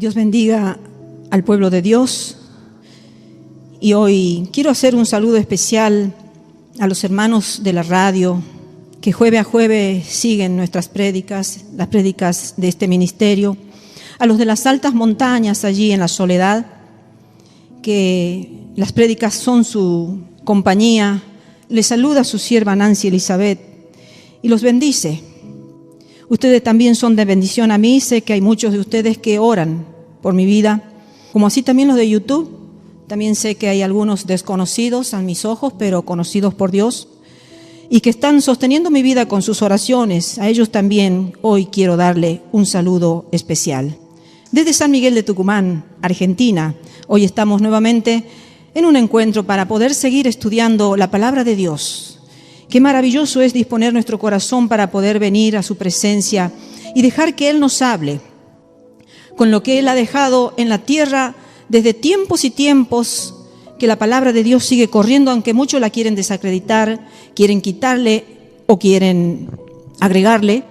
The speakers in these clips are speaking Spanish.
Dios bendiga al pueblo de Dios. Y hoy quiero hacer un saludo especial a los hermanos de la radio que jueves a jueves siguen nuestras prédicas, las prédicas de este ministerio, a los de las altas montañas allí en la soledad, que las prédicas son su compañía. Les saluda su sierva Nancy Elizabeth y los bendice. Ustedes también son de bendición a mí. Sé que hay muchos de ustedes que oran por mi vida, como así también los de YouTube. También sé que hay algunos desconocidos a mis ojos, pero conocidos por Dios, y que están sosteniendo mi vida con sus oraciones. A ellos también hoy quiero darle un saludo especial. Desde San Miguel de Tucumán, Argentina, hoy estamos nuevamente en un encuentro para poder seguir estudiando la palabra de Dios. Qué maravilloso es disponer nuestro corazón para poder venir a su presencia y dejar que Él nos hable con lo que Él ha dejado en la tierra desde tiempos y tiempos, que la palabra de Dios sigue corriendo, aunque muchos la quieren desacreditar, quieren quitarle o quieren agregarle.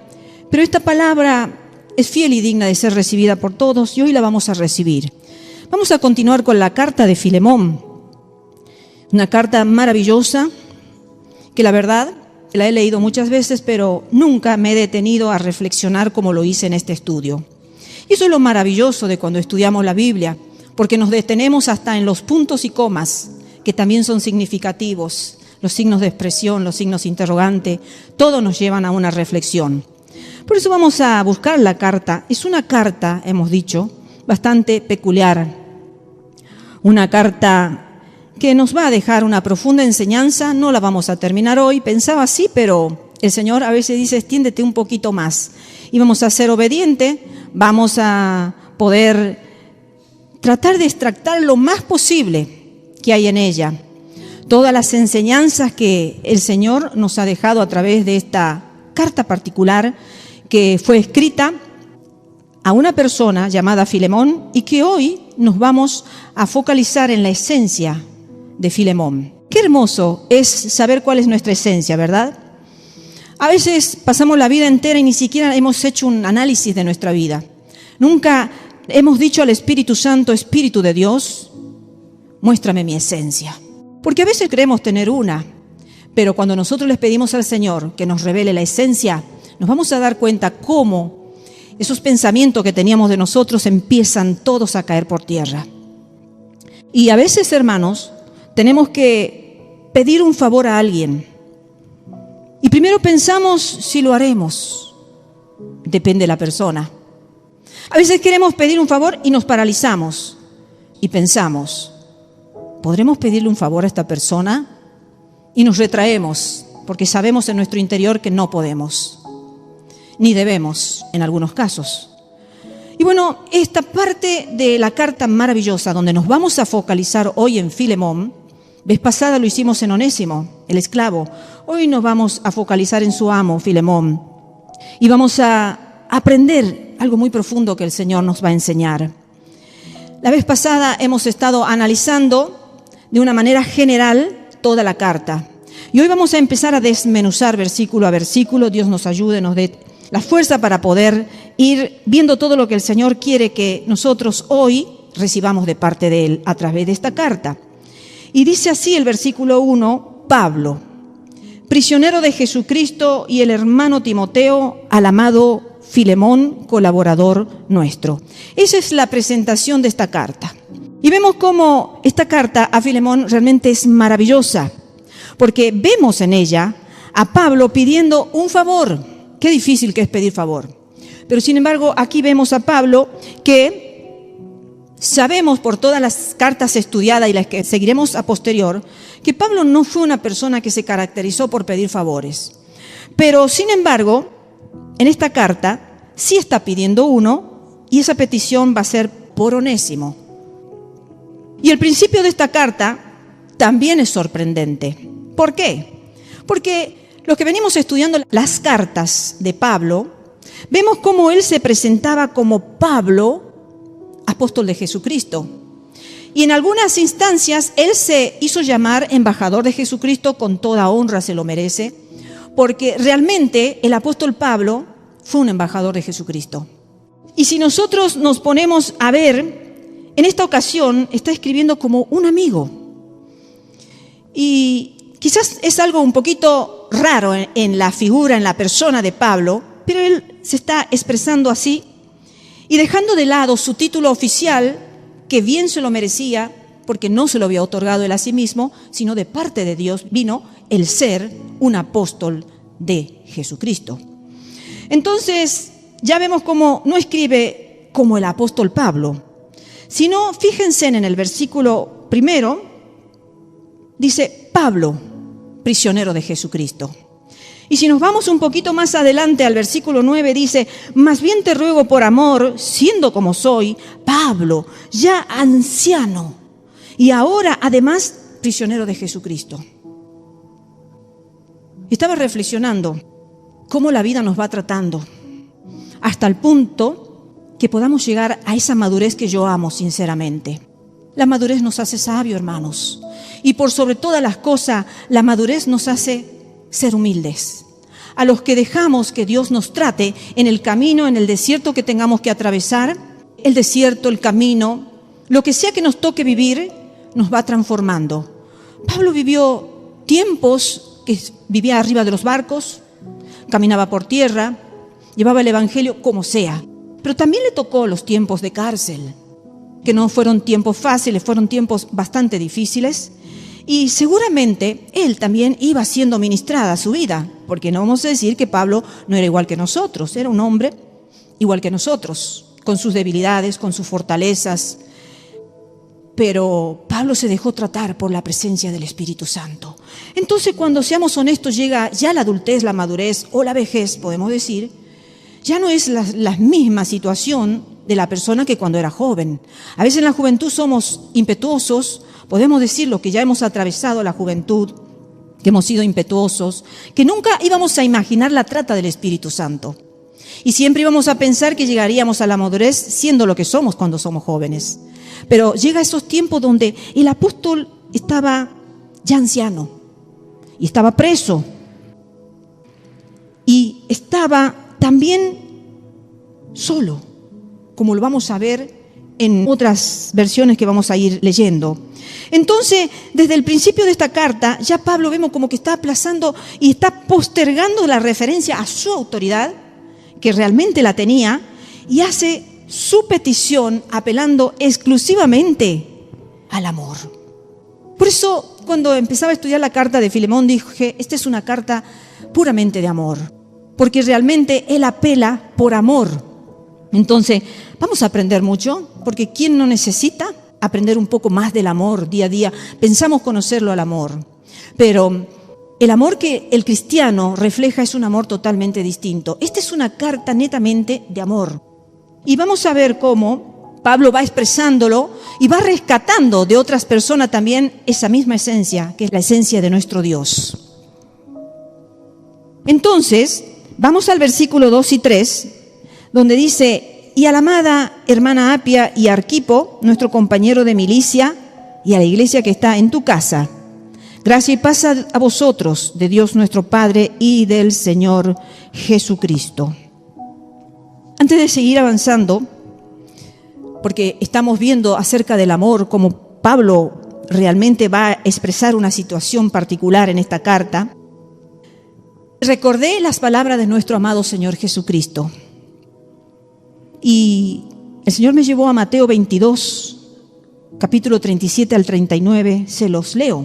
Pero esta palabra es fiel y digna de ser recibida por todos y hoy la vamos a recibir. Vamos a continuar con la carta de Filemón, una carta maravillosa que la verdad la he leído muchas veces, pero nunca me he detenido a reflexionar como lo hice en este estudio. Y eso es lo maravilloso de cuando estudiamos la Biblia, porque nos detenemos hasta en los puntos y comas, que también son significativos, los signos de expresión, los signos interrogante, todos nos llevan a una reflexión. Por eso vamos a buscar la carta. Es una carta, hemos dicho, bastante peculiar, una carta que nos va a dejar una profunda enseñanza. No la vamos a terminar hoy, pensaba así, pero el Señor a veces dice, extiéndete un poquito más. Y vamos a ser obedientes, vamos a poder tratar de extractar lo más posible que hay en ella. Todas las enseñanzas que el Señor nos ha dejado a través de esta carta particular que fue escrita a una persona llamada Filemón y que hoy nos vamos a focalizar en la esencia de Filemón. Qué hermoso es saber cuál es nuestra esencia, ¿verdad? A veces pasamos la vida entera y ni siquiera hemos hecho un análisis de nuestra vida. Nunca hemos dicho al Espíritu Santo, Espíritu de Dios, muéstrame mi esencia. Porque a veces creemos tener una, pero cuando nosotros les pedimos al Señor que nos revele la esencia, nos vamos a dar cuenta cómo esos pensamientos que teníamos de nosotros empiezan todos a caer por tierra. Y a veces, hermanos, tenemos que pedir un favor a alguien. Y primero pensamos si lo haremos. Depende de la persona. A veces queremos pedir un favor y nos paralizamos. Y pensamos, ¿podremos pedirle un favor a esta persona? Y nos retraemos, porque sabemos en nuestro interior que no podemos. Ni debemos, en algunos casos. Y bueno, esta parte de la carta maravillosa, donde nos vamos a focalizar hoy en Filemón, vez pasada lo hicimos en Onésimo, el esclavo. Hoy nos vamos a focalizar en su amo, Filemón. Y vamos a aprender algo muy profundo que el Señor nos va a enseñar. La vez pasada hemos estado analizando de una manera general toda la carta. Y hoy vamos a empezar a desmenuzar versículo a versículo. Dios nos ayude, nos dé la fuerza para poder ir viendo todo lo que el Señor quiere que nosotros hoy recibamos de parte de Él a través de esta carta. Y dice así el versículo 1, Pablo, prisionero de Jesucristo, y el hermano Timoteo, al amado Filemón, colaborador nuestro. Esa es la presentación de esta carta. Y vemos cómo esta carta a Filemón realmente es maravillosa, porque vemos en ella a Pablo pidiendo un favor. Qué difícil que es pedir favor. Pero sin embargo, aquí vemos a Pablo que sabemos por todas las cartas estudiadas y las que seguiremos a posterior, que Pablo no fue una persona que se caracterizó por pedir favores. Pero sin embargo, en esta carta sí está pidiendo uno, y esa petición va a ser por Onésimo. Y el principio de esta carta también es sorprendente. ¿Por qué? Porque los que venimos estudiando las cartas de Pablo, vemos cómo él se presentaba como Pablo, apóstol de Jesucristo. Y en algunas instancias él se hizo llamar embajador de Jesucristo, con toda honra se lo merece, porque realmente el apóstol Pablo fue un embajador de Jesucristo. Y si nosotros nos ponemos a ver, en esta ocasión está escribiendo como un amigo. Y quizás es algo un poquito raro en la figura, en la persona de Pablo, pero él se está expresando así y dejando de lado su título oficial, que bien se lo merecía, porque no se lo había otorgado él a sí mismo, sino de parte de Dios vino el ser un apóstol de Jesucristo. Entonces, ya vemos cómo no escribe como el apóstol Pablo, sino fíjense en el versículo 1, dice Pablo, prisionero de Jesucristo. Y si nos vamos un poquito más adelante al versículo 9, dice, más bien te ruego por amor, siendo como soy, Pablo, ya anciano, y ahora además prisionero de Jesucristo. Estaba reflexionando cómo la vida nos va tratando, hasta el punto que podamos llegar a esa madurez que yo amo sinceramente. La madurez nos hace sabios, hermanos, y por sobre todas las cosas, la madurez nos hace ser humildes. A los que dejamos que Dios nos trate en el camino, en el desierto que tengamos que atravesar, el desierto, el camino, lo que sea que nos toque vivir, nos va transformando. Pablo vivió tiempos que vivía arriba de los barcos, caminaba por tierra, llevaba el evangelio como sea, pero también le tocó los tiempos de cárcel, que no fueron tiempos fáciles, fueron tiempos bastante difíciles. Y seguramente él también iba siendo ministrada su vida, porque no vamos a decir que Pablo no era igual que nosotros, era un hombre igual que nosotros, con sus debilidades, con sus fortalezas. Pero Pablo se dejó tratar por la presencia del Espíritu Santo. Entonces, cuando seamos honestos, llega ya la adultez, la madurez o la vejez, podemos decir, ya no es la misma situación de la persona que cuando era joven. A veces en la juventud somos impetuosos, podemos decir lo que ya hemos atravesado la juventud, que hemos sido impetuosos, que nunca íbamos a imaginar la trata del Espíritu Santo. Y siempre íbamos a pensar que llegaríamos a la madurez siendo lo que somos cuando somos jóvenes. Pero llega esos tiempos donde el apóstol estaba ya anciano y estaba preso y estaba también solo, como lo vamos a ver en otras versiones que vamos a ir leyendo. Entonces, desde el principio de esta carta, ya Pablo vemos como que está aplazando y está postergando la referencia a su autoridad, que realmente la tenía, y hace su petición apelando exclusivamente al amor. Por eso, cuando empezaba a estudiar la carta de Filemón, dije, esta es una carta puramente de amor, porque realmente él apela por amor. Entonces, vamos a aprender mucho, porque ¿quién no necesita aprender un poco más del amor día a día? Pensamos conocerlo al amor, pero el amor que el cristiano refleja es un amor totalmente distinto. Esta es una carta netamente de amor. Y vamos a ver cómo Pablo va expresándolo y va rescatando de otras personas también esa misma esencia, que es la esencia de nuestro Dios. Entonces, vamos al versículo 2 y 3, donde dice, y a la amada hermana Apia y Arquipo, nuestro compañero de milicia, y a la iglesia que está en tu casa, gracia y paz a vosotros, de Dios nuestro Padre y del Señor Jesucristo. Antes de seguir avanzando, porque estamos viendo acerca del amor, como Pablo realmente va a expresar una situación particular en esta carta, recordé las palabras de nuestro amado Señor Jesucristo. Y el Señor me llevó a Mateo 22, capítulo 37 al 39, se los leo.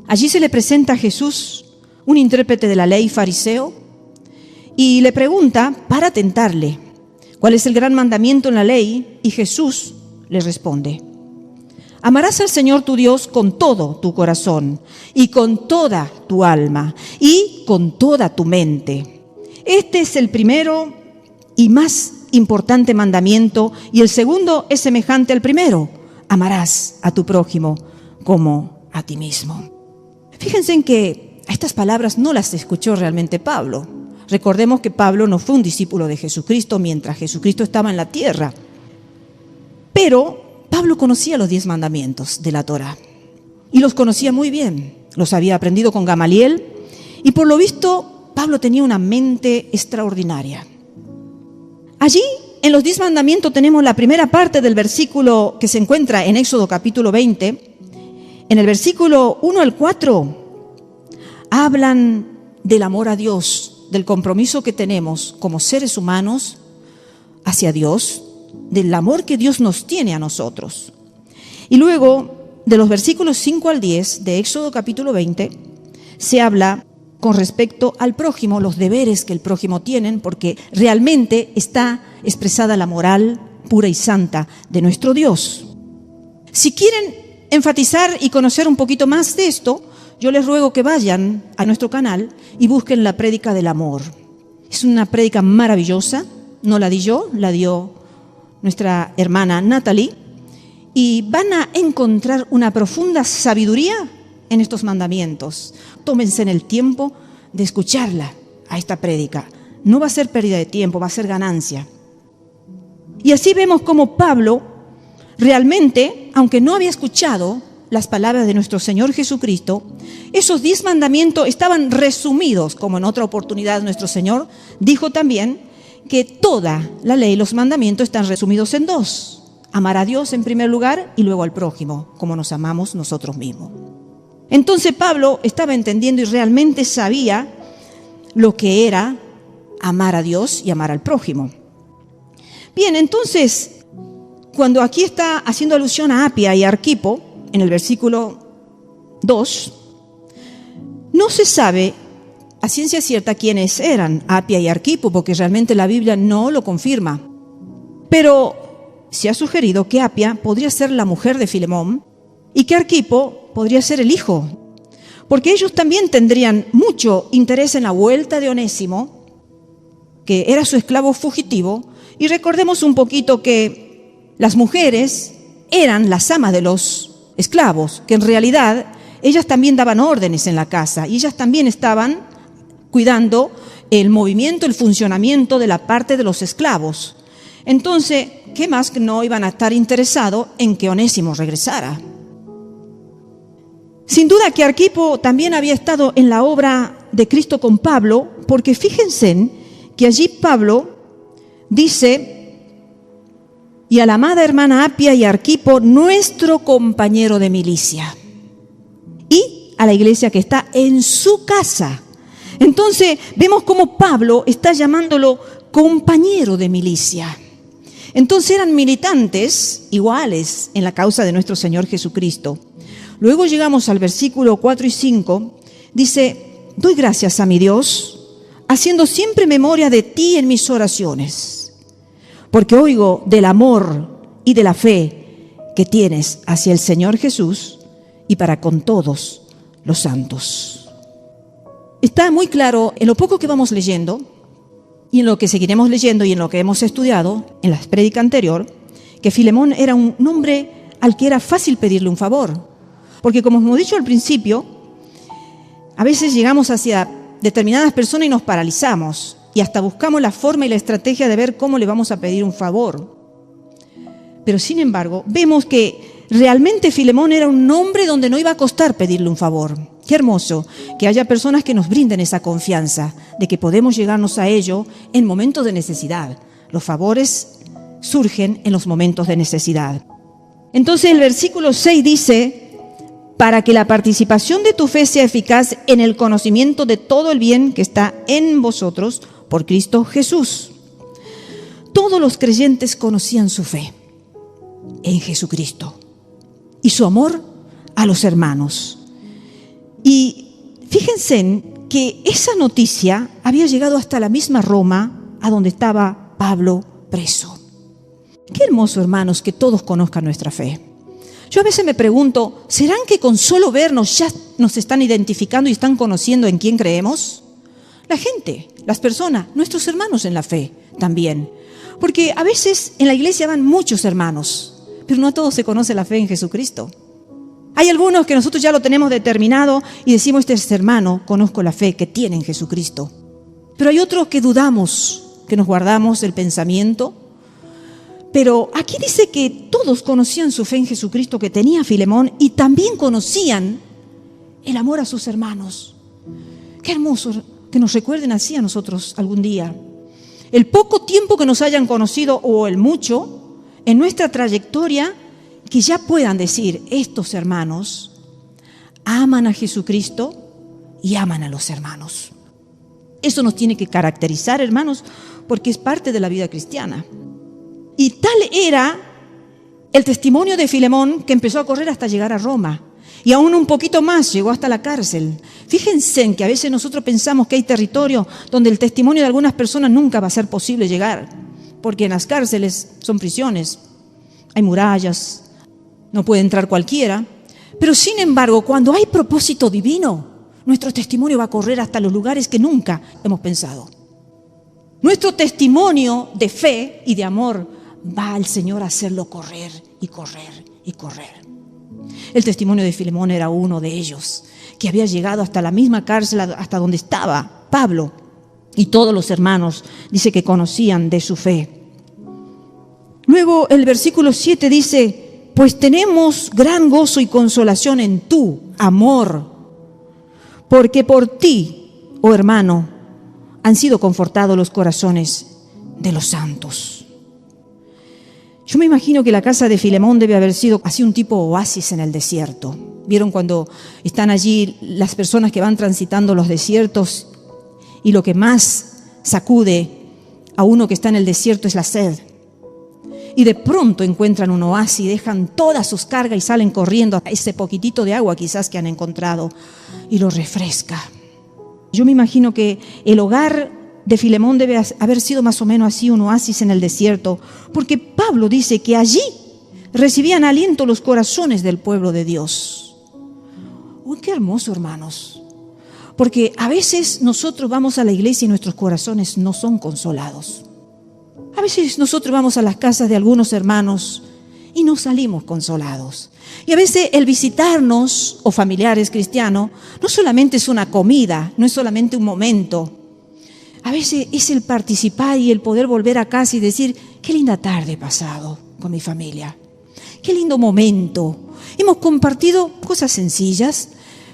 Allí se le presenta a Jesús, un intérprete de la ley fariseo, y le pregunta para tentarle, ¿cuál es el gran mandamiento en la ley? Y Jesús le responde, amarás al Señor tu Dios con todo tu corazón y con toda tu alma y con toda tu mente. Este es el primero y más importante mandamiento, y el segundo es semejante al primero, amarás a tu prójimo como a ti mismo. Fíjense en que estas palabras no las escuchó realmente Pablo. Recordemos que Pablo no fue un discípulo de Jesucristo mientras Jesucristo estaba en la tierra. Pero Pablo conocía los 10 mandamientos de la Torá y los conocía muy bien. Los había aprendido con Gamaliel y por lo visto Pablo tenía una mente extraordinaria. Allí en los 10 mandamientos tenemos la primera parte del versículo que se encuentra en Éxodo capítulo 20. En el versículo 1 al 4 hablan del amor a Dios, del compromiso que tenemos como seres humanos hacia Dios, del amor que Dios nos tiene a nosotros. Y luego, de los versículos 5 al 10 de Éxodo capítulo 20, se habla con respecto al prójimo, los deberes que el prójimo tiene, porque realmente está expresada la moral pura y santa de nuestro Dios. Si quieren enfatizar y conocer un poquito más de esto, yo les ruego que vayan a nuestro canal y busquen la prédica del amor. Es una prédica maravillosa, no la di yo, la dio nuestra hermana Natalie, y van a encontrar una profunda sabiduría en estos mandamientos. Tómense en el tiempo de escucharla a esta prédica. No va a ser pérdida de tiempo, va a ser ganancia. Y así vemos cómo Pablo realmente, aunque no había escuchado las palabras de nuestro Señor Jesucristo, esos 10 mandamientos estaban resumidos, como en otra oportunidad nuestro Señor dijo también que toda la ley y los mandamientos están resumidos en 2. Amar a Dios en primer lugar y luego al prójimo, como nos amamos nosotros mismos. Entonces Pablo estaba entendiendo y realmente sabía lo que era amar a Dios y amar al prójimo. Bien, entonces, cuando aquí está haciendo alusión a Apia y Arquipo, en el versículo 2, no se sabe a ciencia cierta quiénes eran Apia y Arquipo, porque realmente la Biblia no lo confirma. Pero se ha sugerido que Apia podría ser la mujer de Filemón y que Arquipo podría ser el hijo, porque ellos también tendrían mucho interés en la vuelta de Onésimo, que era su esclavo fugitivo. Y recordemos un poquito que las mujeres eran las amas de los esclavos, que en realidad ellas también daban órdenes en la casa y ellas también estaban cuidando el movimiento, el funcionamiento de la parte de los esclavos. Entonces, ¿qué más que no iban a estar interesados en que Onésimo regresara? Sin duda que Arquipo también había estado en la obra de Cristo con Pablo, porque fíjense que allí Pablo dice: y a la amada hermana Apia y Arquipo, nuestro compañero de milicia, y a la iglesia que está en su casa. Entonces vemos cómo Pablo está llamándolo compañero de milicia. Entonces eran militantes iguales en la causa de nuestro Señor Jesucristo. Luego llegamos al versículo 4 y 5, dice: doy gracias a mi Dios, haciendo siempre memoria de ti en mis oraciones, porque oigo del amor y de la fe que tienes hacia el Señor Jesús y para con todos los santos. Está muy claro en lo poco que vamos leyendo y en lo que seguiremos leyendo y en lo que hemos estudiado en la prédica anterior, que Filemón era un hombre al que era fácil pedirle un favor. Porque como hemos dicho al principio, a veces llegamos hacia determinadas personas y nos paralizamos y hasta buscamos la forma y la estrategia de ver cómo le vamos a pedir un favor. Pero sin embargo, vemos que realmente Filemón era un hombre donde no iba a costar pedirle un favor. Qué hermoso que haya personas que nos brinden esa confianza de que podemos llegarnos a ello en momentos de necesidad. Los favores surgen en los momentos de necesidad. Entonces el versículo 6 dice: para que la participación de tu fe sea eficaz en el conocimiento de todo el bien que está en vosotros por Cristo Jesús. Todos los creyentes conocían su fe en Jesucristo y su amor a los hermanos. Y fíjense que esa noticia había llegado hasta la misma Roma, a donde estaba Pablo preso. Qué hermoso, hermanos, que todos conozcan nuestra fe. Yo a veces me pregunto, ¿serán que con solo vernos ya nos están identificando y están conociendo en quién creemos? La gente, las personas, nuestros hermanos en la fe también. Porque a veces en la iglesia van muchos hermanos, pero no a todos se conoce la fe en Jesucristo. Hay algunos que nosotros ya lo tenemos determinado y decimos: este es hermano, conozco la fe que tiene en Jesucristo. Pero hay otros que dudamos, que nos guardamos el pensamiento. Pero aquí dice que todos conocían su fe en Jesucristo que tenía Filemón y también conocían el amor a sus hermanos. Qué hermoso que nos recuerden así a nosotros algún día. el poco tiempo que nos hayan conocido o el mucho, en nuestra trayectoria, que ya puedan decir, estos hermanos aman a Jesucristo y aman a los hermanos. Eso nos tiene que caracterizar, hermanos, porque es parte de la vida cristiana. Y tal era el testimonio de Filemón que empezó a correr hasta llegar a Roma. Y aún un poquito más, llegó hasta la cárcel. Fíjense en que a veces nosotros pensamos que hay territorio donde el testimonio de algunas personas nunca va a ser posible llegar, porque en las cárceles son prisiones, hay murallas, no puede entrar cualquiera. Pero sin embargo, cuando hay propósito divino, nuestro testimonio va a correr hasta los lugares que nunca hemos pensado. Nuestro testimonio de fe y de amor va al Señor a hacerlo correr y correr y correr. El testimonio de Filemón era uno de ellos, que había llegado hasta la misma cárcel, hasta donde estaba Pablo. Y todos los hermanos, dice que conocían de su fe. Luego el versículo 7 dice, pues tenemos gran gozo y consolación en tu amor, porque por ti, oh hermano, han sido confortados los corazones de los santos. Yo me imagino que la casa de Filemón debe haber sido así un tipo oasis en el desierto. ¿Vieron cuando están allí las personas que van transitando los desiertos y lo que más sacude a uno que está en el desierto es la sed? Y de pronto encuentran un oasis, dejan todas sus cargas y salen corriendo a ese poquitito de agua quizás que han encontrado y lo refresca. Yo me imagino que el hogar de Filemón debe haber sido más o menos así, un oasis en el desierto, porque Pablo dice que allí recibían aliento los corazones del pueblo de Dios. ¡Uy, qué hermoso, hermanos! Porque a veces nosotros vamos a la iglesia y nuestros corazones no son consolados. A veces nosotros vamos a las casas de algunos hermanos y no salimos consolados. Y a veces el visitarnos o familiares cristianos no solamente es una comida, no es solamente un momento. A veces es el participar y el poder volver a casa y decir, qué linda tarde he pasado con mi familia, qué lindo momento. Hemos compartido cosas sencillas,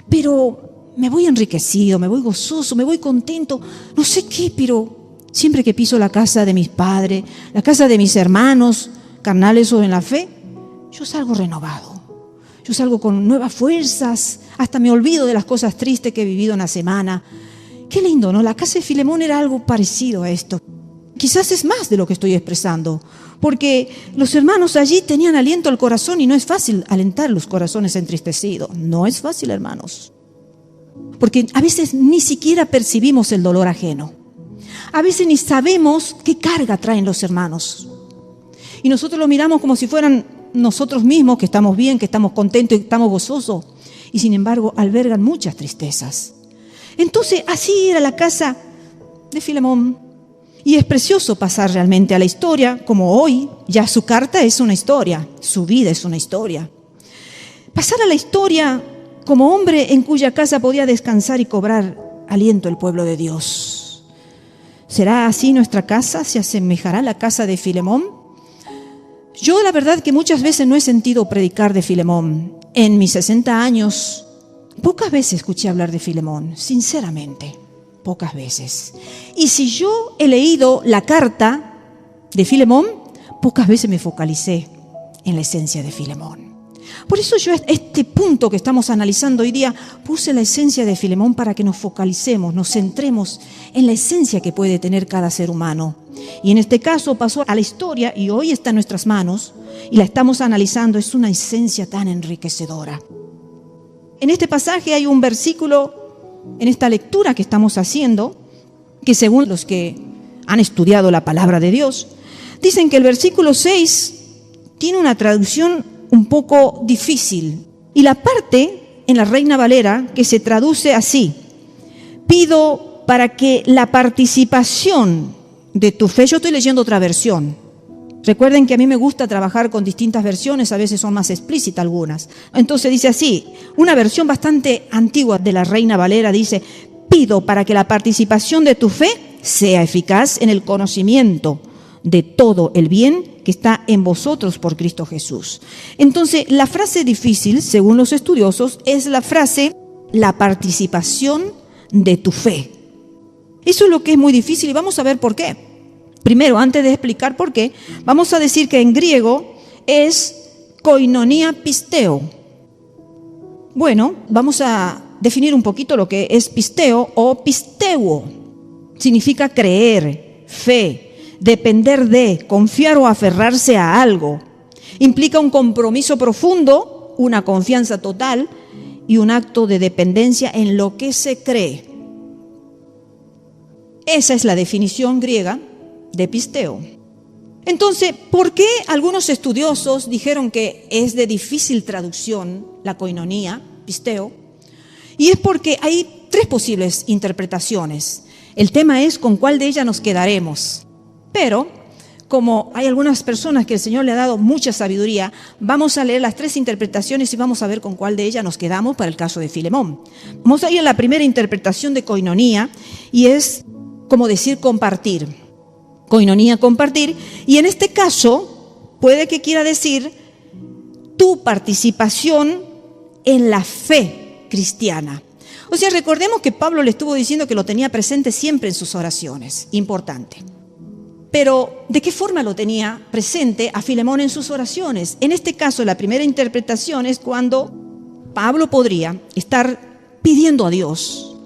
pero me voy enriquecido, me voy gozoso, me voy contento, no sé qué, pero siempre que piso la casa de mis padres, la casa de mis hermanos, carnales o en la fe, yo salgo renovado. Yo salgo con nuevas fuerzas, hasta me olvido de las cosas tristes que he vivido en la semana. Qué lindo, ¿no? La casa de Filemón era algo parecido a esto. Quizás es más de lo que estoy expresando, porque los hermanos allí tenían aliento al corazón y no es fácil alentar los corazones entristecidos. No es fácil, hermanos, porque a veces ni siquiera percibimos el dolor ajeno. A veces ni sabemos qué carga traen los hermanos. Y nosotros lo miramos como si fueran nosotros mismos, que estamos bien, que estamos contentos y estamos gozosos. Y sin embargo, albergan muchas tristezas. Entonces, así era la casa de Filemón. Y es precioso pasar realmente a la historia, como hoy, ya su carta es una historia, su vida es una historia. Pasar a la historia como hombre en cuya casa podía descansar y cobrar aliento el pueblo de Dios. ¿Será así nuestra casa? ¿Se asemejará a la casa de Filemón? Yo la verdad que muchas veces no he sentido predicar de Filemón. En mis 60 años, pocas veces escuché hablar de Filemón, sinceramente, pocas veces. Y si yo he leído la carta de Filemón, pocas veces me focalicé en la esencia de Filemón. Por eso yo este punto que estamos analizando hoy día puse la esencia de Filemón para que nos focalicemos, nos centremos en la esencia que puede tener cada ser humano. Y en este caso pasó a la historia y hoy está en nuestras manos y la estamos analizando. Es una esencia tan enriquecedora. En este pasaje hay un versículo, en esta lectura que estamos haciendo, que según los que han estudiado la palabra de Dios, dicen que el versículo 6 tiene una traducción un poco difícil. Y la parte en la Reina Valera que se traduce así: pido para que la participación de tu fe, yo estoy leyendo otra versión. Recuerden que a mí me gusta trabajar con distintas versiones, a veces son más explícitas algunas. Entonces dice así, una versión bastante antigua de la Reina Valera dice: pido para que la participación de tu fe sea eficaz en el conocimiento de todo el bien que está en vosotros por Cristo Jesús. Entonces, la frase difícil, según los estudiosos, es la frase, la participación de tu fe. Eso es lo que es muy difícil y vamos a ver por qué. Primero, antes de explicar por qué, vamos a decir que en griego es koinonia pisteo. Bueno, vamos a definir un poquito lo que es pisteo o pisteuo. Significa creer, fe, depender de, confiar o aferrarse a algo. Implica un compromiso profundo, una confianza total y un acto de dependencia en lo que se cree. Esa es la definición griega de pisteo. Entonces, ¿por qué algunos estudiosos dijeron que es de difícil traducción la koinonía, pisteo? Y es porque hay tres posibles interpretaciones. El tema es con cuál de ellas nos quedaremos. Pero, como hay algunas personas que el Señor le ha dado mucha sabiduría, vamos a leer las tres interpretaciones y vamos a ver con cuál de ellas nos quedamos para el caso de Filemón. Vamos a ir a la primera interpretación de koinonía y es como decir compartir. Koinonía, compartir. Y en este caso puede que quiera decir tu participación en la fe cristiana. O sea, recordemos que Pablo le estuvo diciendo que lo tenía presente siempre en sus oraciones. Importante. Pero, ¿de qué forma lo tenía presente a Filemón en sus oraciones? En este caso, la primera interpretación es cuando Pablo podría estar pidiendo a Dios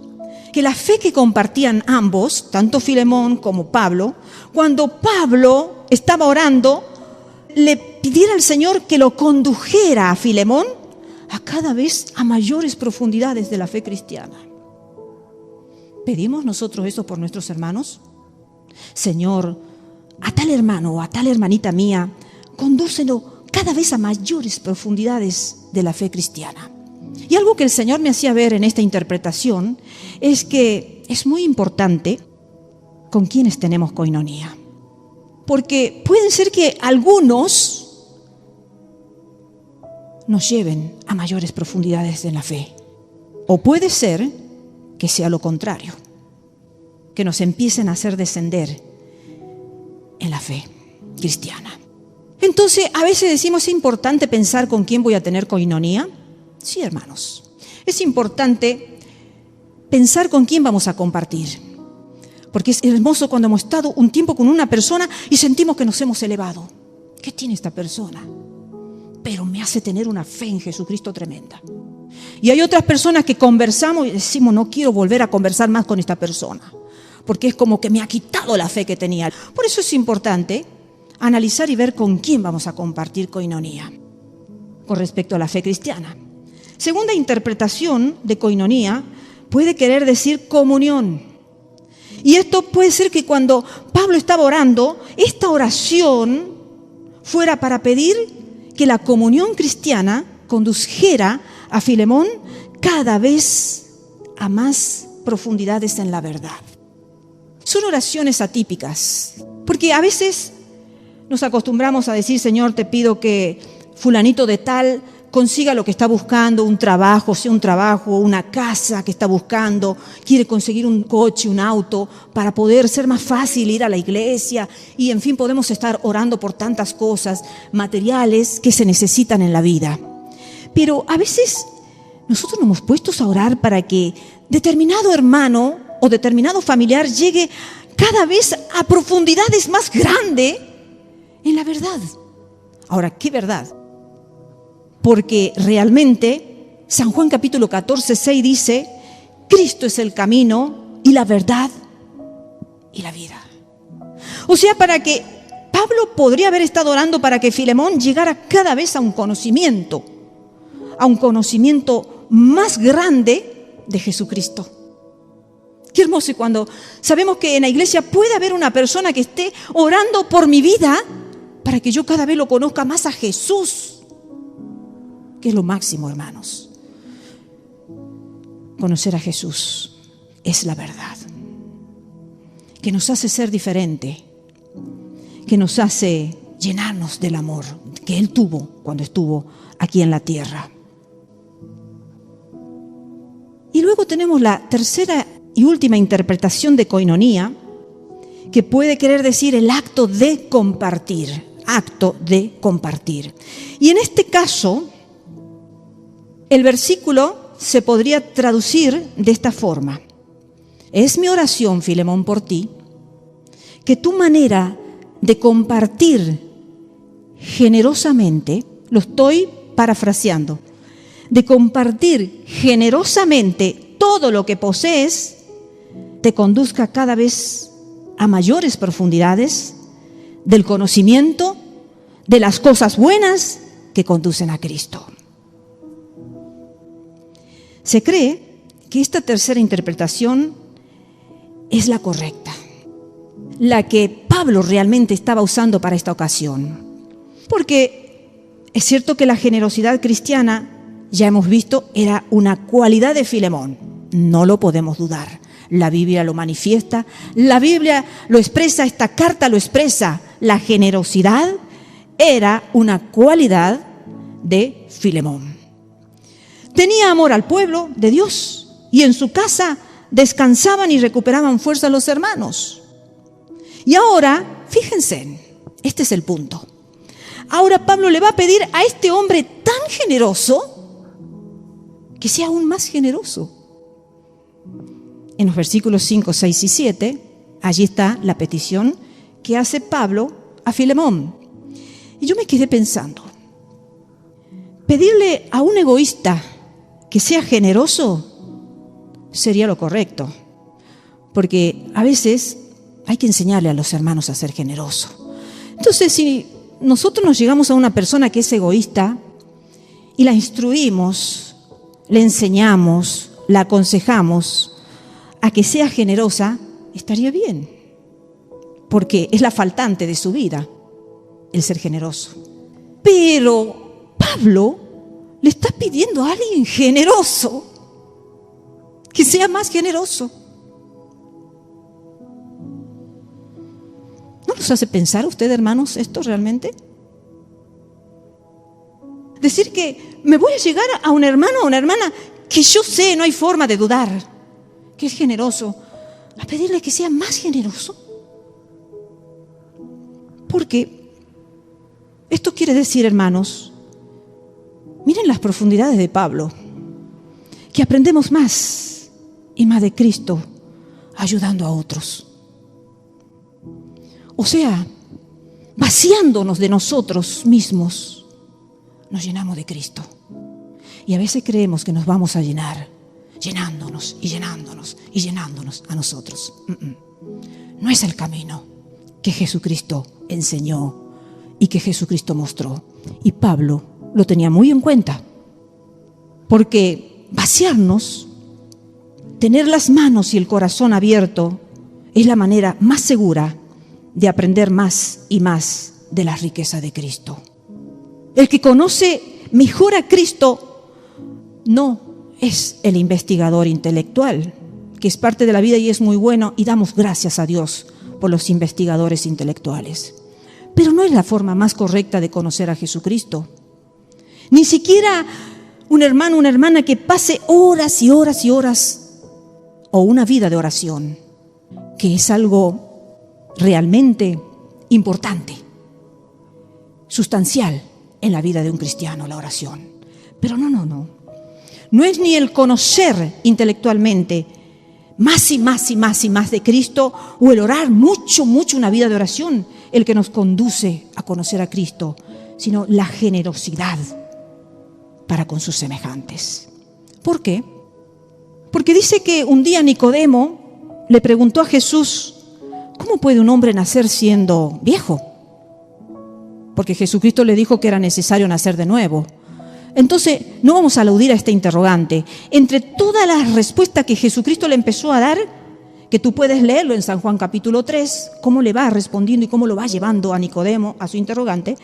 que la fe que compartían ambos, tanto Filemón como Pablo, cuando Pablo estaba orando, le pidiera al Señor que lo condujera a Filemón a cada vez a mayores profundidades de la fe cristiana. ¿Pedimos nosotros eso por nuestros hermanos? Señor, a tal hermano o a tal hermanita mía, condúcelo cada vez a mayores profundidades de la fe cristiana. Y algo que el Señor me hacía ver en esta interpretación es que es muy importante con quienes tenemos koinonía. Porque puede ser que algunos nos lleven a mayores profundidades en la fe. O puede ser que sea lo contrario, que nos empiecen a hacer descender en la fe cristiana. Entonces, a veces decimos, ¿es importante pensar con quién voy a tener koinonía? Sí, hermanos. Es importante pensar con quién vamos a compartir. Porque es hermoso cuando hemos estado un tiempo con una persona y sentimos que nos hemos elevado. ¿Qué tiene esta persona? Pero me hace tener una fe en Jesucristo tremenda. Y hay otras personas que conversamos y decimos, no quiero volver a conversar más con esta persona, porque es como que me ha quitado la fe que tenía. Por eso es importante analizar y ver con quién vamos a compartir koinonía con respecto a la fe cristiana. Segunda interpretación de koinonía puede querer decir comunión. Y esto puede ser que cuando Pablo estaba orando, esta oración fuera para pedir que la comunión cristiana condujera a Filemón cada vez a más profundidades en la verdad. Son oraciones atípicas, porque a veces nos acostumbramos a decir, Señor, te pido que fulanito de tal consiga lo que está buscando, un trabajo, sea un trabajo, una casa que está buscando, quiere conseguir un coche, un auto, para poder ser más fácil ir a la iglesia. Y en fin, podemos estar orando por tantas cosas materiales que se necesitan en la vida. Pero a veces nosotros nos hemos puesto a orar para que determinado hermano o determinado familiar llegue cada vez a profundidades más grandes en la verdad. Ahora, ¿qué verdad? Porque realmente San Juan capítulo 14, 6 dice, Cristo es el camino y la verdad y la vida. O sea, para que Pablo podría haber estado orando para que Filemón llegara cada vez a un conocimiento más grande de Jesucristo. Qué hermoso, y cuando sabemos que en la iglesia puede haber una persona que esté orando por mi vida para que yo cada vez lo conozca más a Jesús, que es lo máximo, hermanos. Conocer a Jesús es la verdad, que nos hace ser diferente, que nos hace llenarnos del amor que Él tuvo cuando estuvo aquí en la tierra. Y luego tenemos la tercera y última interpretación de koinonía, que puede querer decir el acto de compartir. Acto de compartir. Y en este caso, el versículo se podría traducir de esta forma. Es mi oración, Filemón, por ti, que tu manera de compartir generosamente, lo estoy parafraseando, de compartir generosamente todo lo que posees, te conduzca cada vez a mayores profundidades del conocimiento de las cosas buenas que conducen a Cristo. Se cree que esta tercera interpretación es la correcta, la que Pablo realmente estaba usando para esta ocasión. Porque es cierto que la generosidad cristiana, ya hemos visto, era una cualidad de Filemón. No lo podemos dudar. La Biblia lo manifiesta, la Biblia lo expresa, esta carta lo expresa. La generosidad era una cualidad de Filemón. Tenía amor al pueblo de Dios y en su casa descansaban y recuperaban fuerza los hermanos. Y ahora, fíjense, este es el punto. Ahora Pablo le va a pedir a este hombre tan generoso que sea aún más generoso. En los versículos 5, 6 y 7, allí está la petición que hace Pablo a Filemón. Y yo me quedé pensando, pedirle a un egoísta que sea generoso sería lo correcto, porque a veces hay que enseñarle a los hermanos a ser generosos. Entonces, si nosotros nos llegamos a una persona que es egoísta y la instruimos, le enseñamos, la aconsejamos a que sea generosa, estaría bien, porque es la faltante de su vida, el ser generoso. Pero Pablo le está pidiendo a alguien generoso que sea más generoso. ¿No nos hace pensar usted, hermanos, esto realmente? Decir que me voy a llegar a un hermano o una hermana que yo sé, no hay forma de dudar, que es generoso, a pedirle que sea más generoso. Porque esto quiere decir, hermanos, miren las profundidades de Pablo, que aprendemos más y más de Cristo ayudando a otros. O sea, vaciándonos de nosotros mismos, nos llenamos de Cristo. Y a veces creemos que nos vamos a llenar, llenándonos y llenándonos y llenándonos a nosotros. No es el camino que Jesucristo enseñó y que Jesucristo mostró. Y Pablo lo tenía muy en cuenta, porque vaciarnos, tener las manos y el corazón abierto, es la manera más segura de aprender más y más de la riqueza de Cristo. El que conoce mejor a Cristo no es el investigador intelectual, que es parte de la vida y es muy bueno, y damos gracias a Dios por los investigadores intelectuales. Pero no es la forma más correcta de conocer a Jesucristo. Ni siquiera un hermano, una hermana que pase horas y horas y horas, o una vida de oración, que es algo realmente importante, sustancial en la vida de un cristiano, la oración. Pero no es ni el conocer intelectualmente más y más y más y más de Cristo, o el orar mucho, mucho una vida de oración, el que nos conduce a conocer a Cristo, sino la generosidad para con sus semejantes. ¿Por qué? Porque dice que un día Nicodemo le preguntó a Jesús: ¿cómo puede un hombre nacer siendo viejo? Porque Jesucristo le dijo que era necesario nacer de nuevo. Entonces, no vamos a aludir a este interrogante. Entre todas las respuestas que Jesucristo le empezó a dar, que tú puedes leerlo en San Juan capítulo 3, cómo le va respondiendo y cómo lo va llevando a Nicodemo a su interrogante,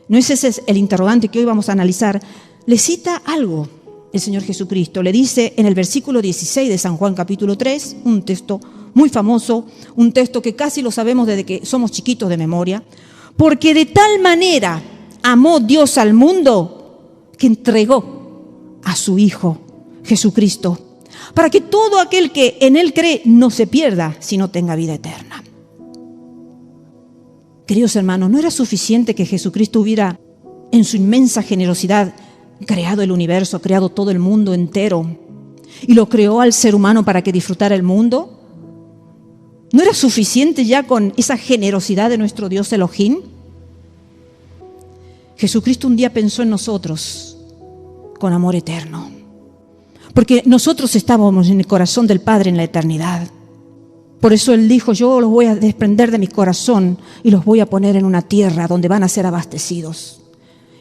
no es ese el interrogante que hoy vamos a analizar. Le cita algo el Señor Jesucristo. Le dice en el versículo 16 de San Juan capítulo 3, un texto muy famoso, un texto que casi lo sabemos desde que somos chiquitos de memoria: porque de tal manera amó Dios al mundo que entregó a su Hijo Jesucristo, para que todo aquel que en Él cree no se pierda, sino tenga vida eterna. Queridos hermanos, ¿no era suficiente que Jesucristo hubiera, en su inmensa generosidad, creado el universo, creado todo el mundo entero, y lo creó al ser humano para que disfrutara el mundo? ¿No era suficiente ya con esa generosidad de nuestro Dios Elohim? Jesucristo un día pensó en nosotros con amor eterno, porque nosotros estábamos en el corazón del Padre en la eternidad. Por eso Él dijo: yo los voy a desprender de mi corazón y los voy a poner en una tierra donde van a ser abastecidos.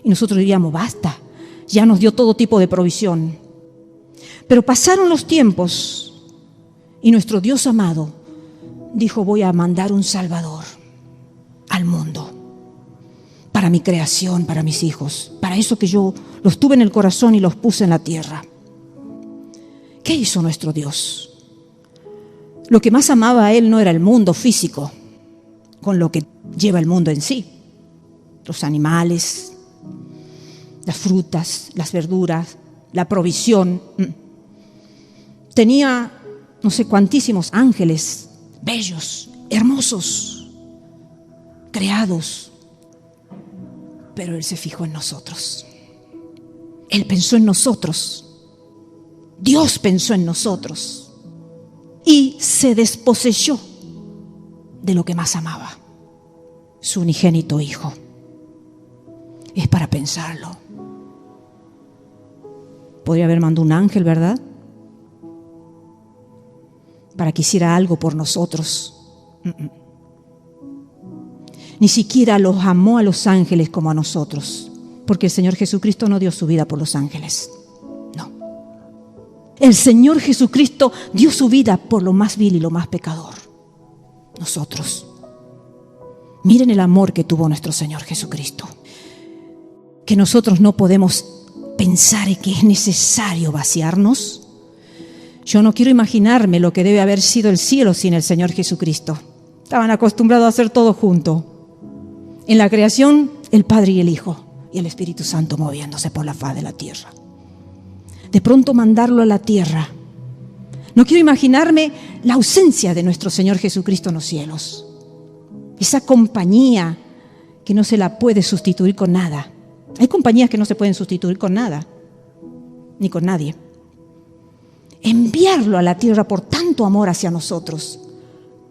Y nosotros diríamos: basta, ya nos dio todo tipo de provisión. Pero pasaron los tiempos y nuestro Dios amado dijo: voy a mandar un Salvador al mundo, para mi creación, para mis hijos, para eso que yo los tuve en el corazón y los puse en la tierra. ¿Qué hizo nuestro Dios? Lo que más amaba a Él no era el mundo físico, con lo que lleva el mundo en sí. Los animales, las frutas, las verduras, la provisión. Tenía no sé cuantísimos ángeles, bellos, hermosos, creados. Pero Él se fijó en nosotros. Él pensó en nosotros. Dios pensó en nosotros. Y se desposeyó de lo que más amaba, su unigénito Hijo. Es para pensarlo. Podría haber mandado un ángel, ¿verdad? Para que hiciera algo por nosotros. Ni siquiera los amó a los ángeles como a nosotros, porque el Señor Jesucristo no dio su vida por los ángeles. No. El Señor Jesucristo dio su vida por lo más vil y lo más pecador. Nosotros. Miren el amor que tuvo nuestro Señor Jesucristo. Que nosotros no podemos pensar en que es necesario vaciarnos. Yo no quiero imaginarme lo que debe haber sido el cielo sin el Señor Jesucristo. Estaban acostumbrados a hacer todo junto. En la creación, el Padre y el Hijo y el Espíritu Santo moviéndose por la faz de la tierra. De pronto mandarlo a la tierra. No quiero imaginarme la ausencia de nuestro Señor Jesucristo en los cielos. Esa compañía que no se la puede sustituir con nada. Hay compañías que no se pueden sustituir con nada, ni con nadie. Enviarlo a la tierra por tanto amor hacia nosotros,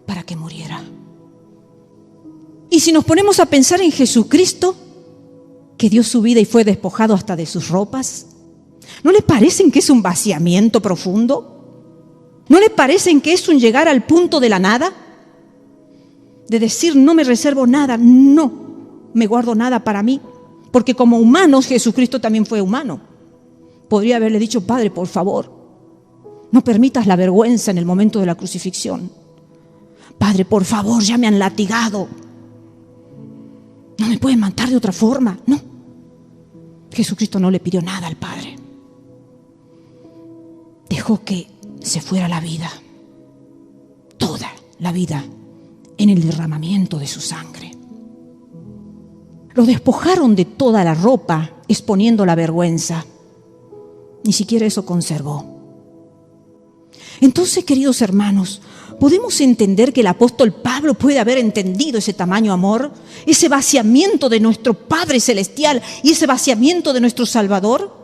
para que muriera. Y si nos ponemos a pensar en Jesucristo, que dio su vida y fue despojado hasta de sus ropas, ¿no le parecen que es un vaciamiento profundo? ¿No le parecen que es un llegar al punto de la nada? De decir: no me reservo nada, no me guardo nada para mí. Porque como humanos, Jesucristo también fue humano. Podría haberle dicho: Padre, por favor, no permitas la vergüenza en el momento de la crucifixión. Padre, por favor, ya me han latigado. No me pueden matar de otra forma. No. Jesucristo no le pidió nada al Padre. Dejó que se fuera la vida, toda la vida, en el derramamiento de su sangre. Lo despojaron de toda la ropa, exponiendo la vergüenza. Ni siquiera eso conservó. Entonces, queridos hermanos, ¿podemos entender que el apóstol Pablo puede haber entendido ese tamaño amor? Ese vaciamiento de nuestro Padre Celestial y ese vaciamiento de nuestro Salvador.